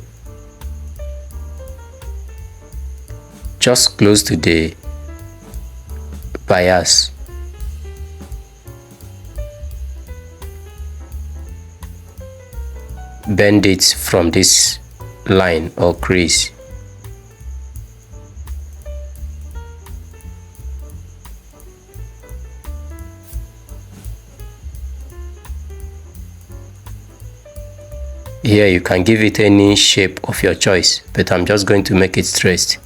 [SPEAKER 1] just close to the bias. Bend it from this line or crease. Here you can give it any shape of your choice, but I'm just going to make it straight.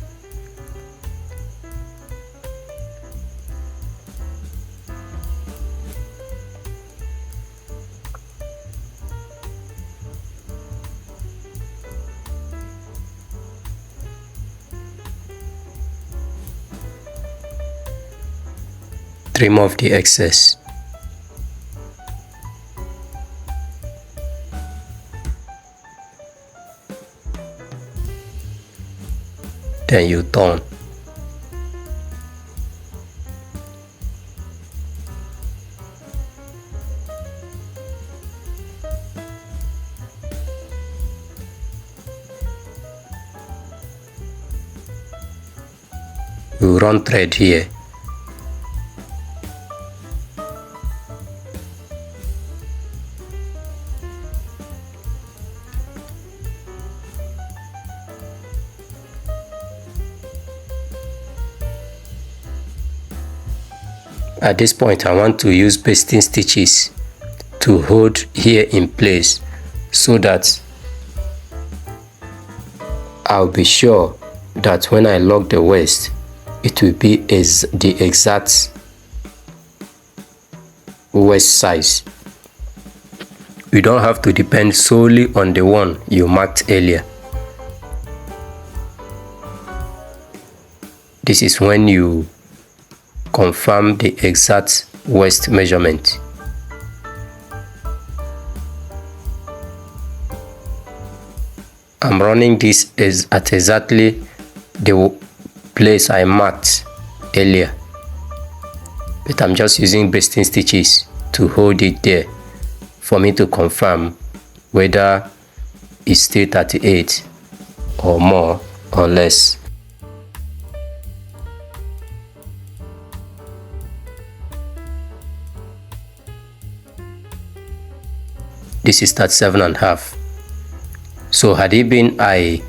[SPEAKER 1] Trim off the excess. Then you turn. You run thread here. At this point, I want to use basting stitches to hold here in place so that I'll be sure that when I lock the waist, it will be the exact waist size. You don't have to depend solely on the one you marked earlier. This is when you confirm the exact waist measurement. I'm running this at exactly the place I marked earlier, but I'm just using basting stitches to hold it there for me to confirm whether it's still 38 or more or less. this is 37.5. So had it been I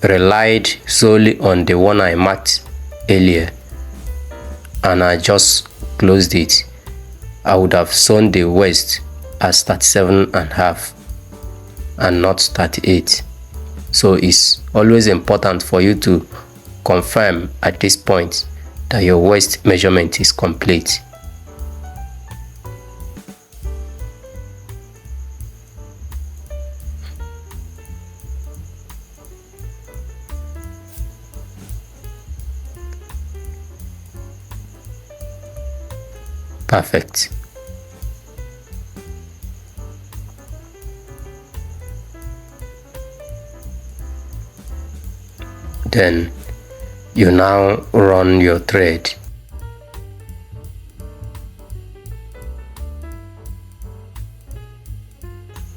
[SPEAKER 1] relied solely on the one I marked earlier and I just closed it, I would have sewn the waist as 37.5 and not 38. So it's always important for you to confirm at this point that your waist measurement is complete. Perfect. Then you now run your thread.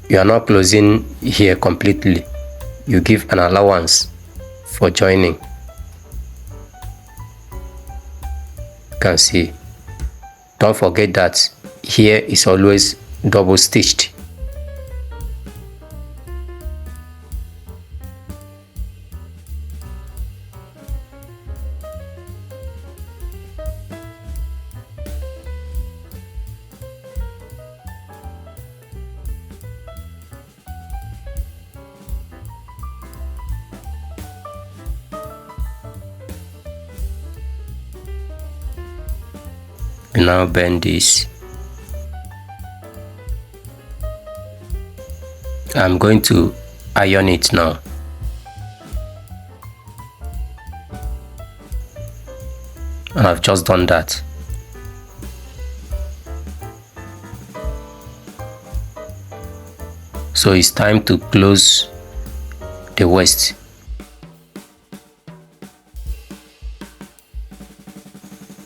[SPEAKER 1] You are not closing here completely. You give an allowance for joining. You can see. Don't forget that here is always double stitched. We now bend this. I'm going to iron it now. And I've just done that. So it's time to close the waist.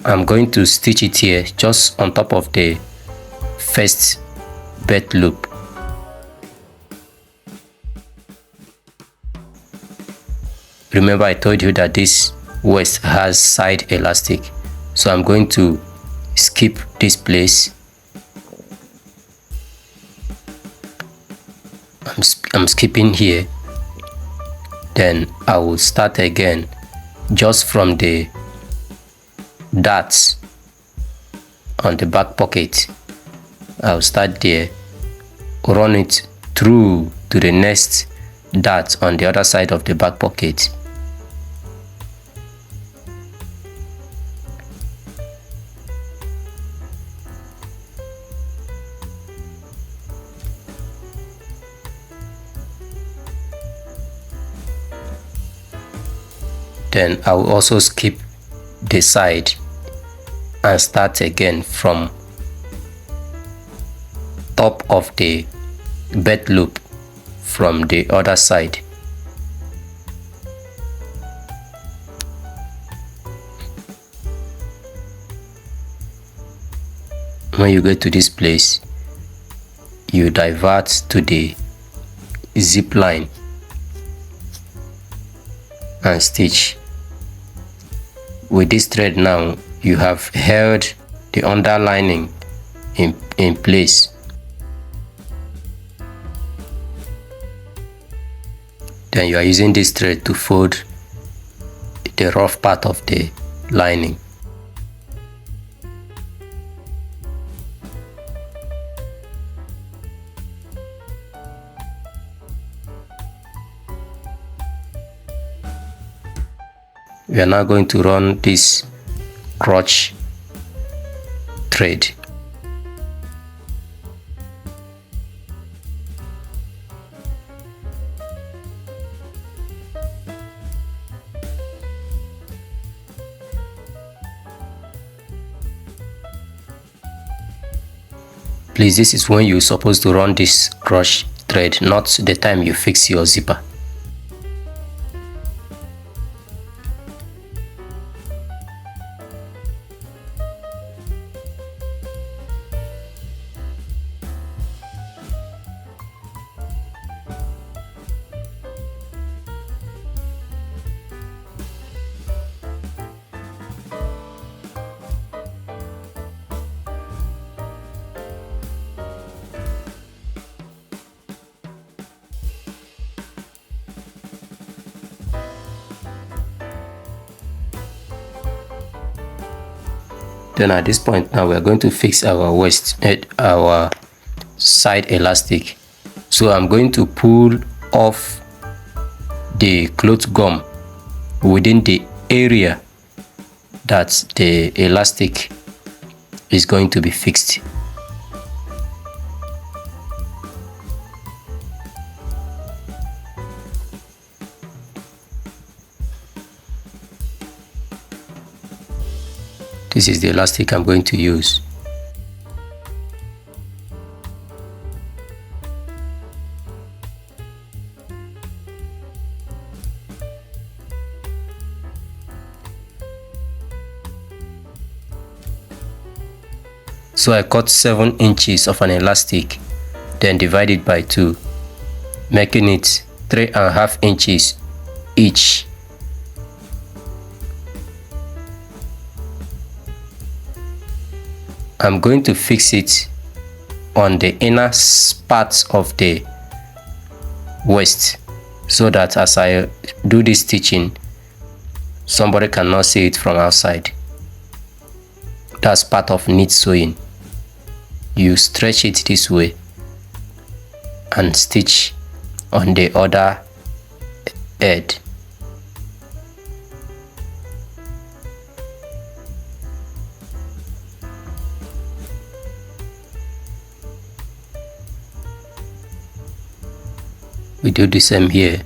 [SPEAKER 1] I'm going to stitch it here just on top of the first belt loop. Remember I told you that this waist has side elastic, so I'm going to skip this place. I'm skipping here. Then I will start again just from the darts on the back pocket. I'll start there, run it through to the next dart on the other side of the back pocket. Then I will also skip the side and start again from top of the belt loop from the other side. When you get to this place, you divert to the zip line and stitch. With this thread now, you have held the underlining in place. Then you are using this thread to fold the rough part of the lining. We are now going to run this crotch thread. Please, this is when you're supposed to run this crotch thread, not the time you fix your zipper. Then at this point now we are going to fix our waist at our side elastic. So I'm going to pull off the cloth gum within the area that the elastic is going to be fixed. This is the elastic I'm going to use. So I cut 7 inches of an elastic, then divide it by 2, making it 3.5 inches each. I'm going to fix it on the inner parts of the waist so that as I do this stitching, somebody cannot see it from outside. That's part of knit sewing. You stretch it this way and stitch on the other edge. We do the same here.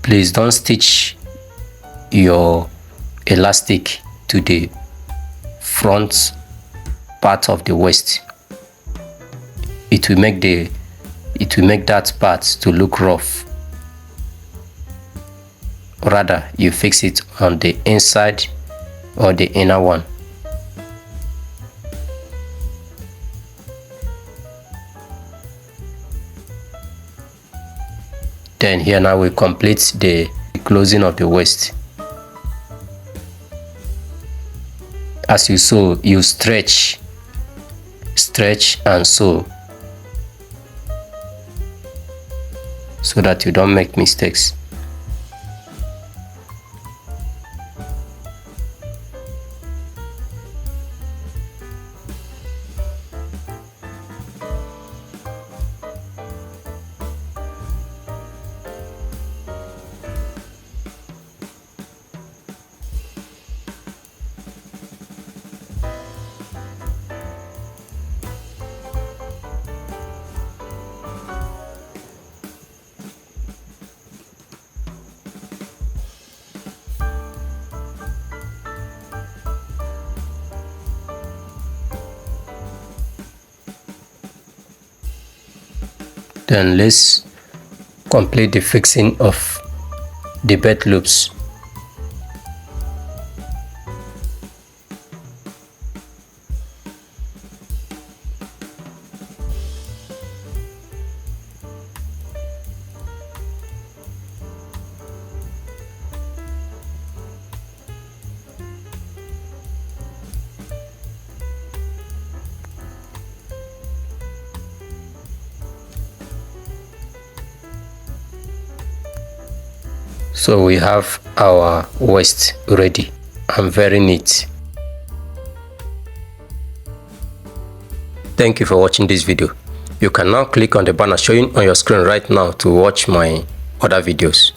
[SPEAKER 1] Please don't stitch your elastic to the front part of the waist. It will make that part to look rough. Rather, you fix it on the inside or the inner one. Then here now we complete the closing of the waist. As you sew, you stretch and sew so that you don't make mistakes. Then let's complete the fixing of the belt loops. So we have our waist ready and very neat. Thank you for watching this video. You can now click on the banner showing on your screen right now to watch my other videos.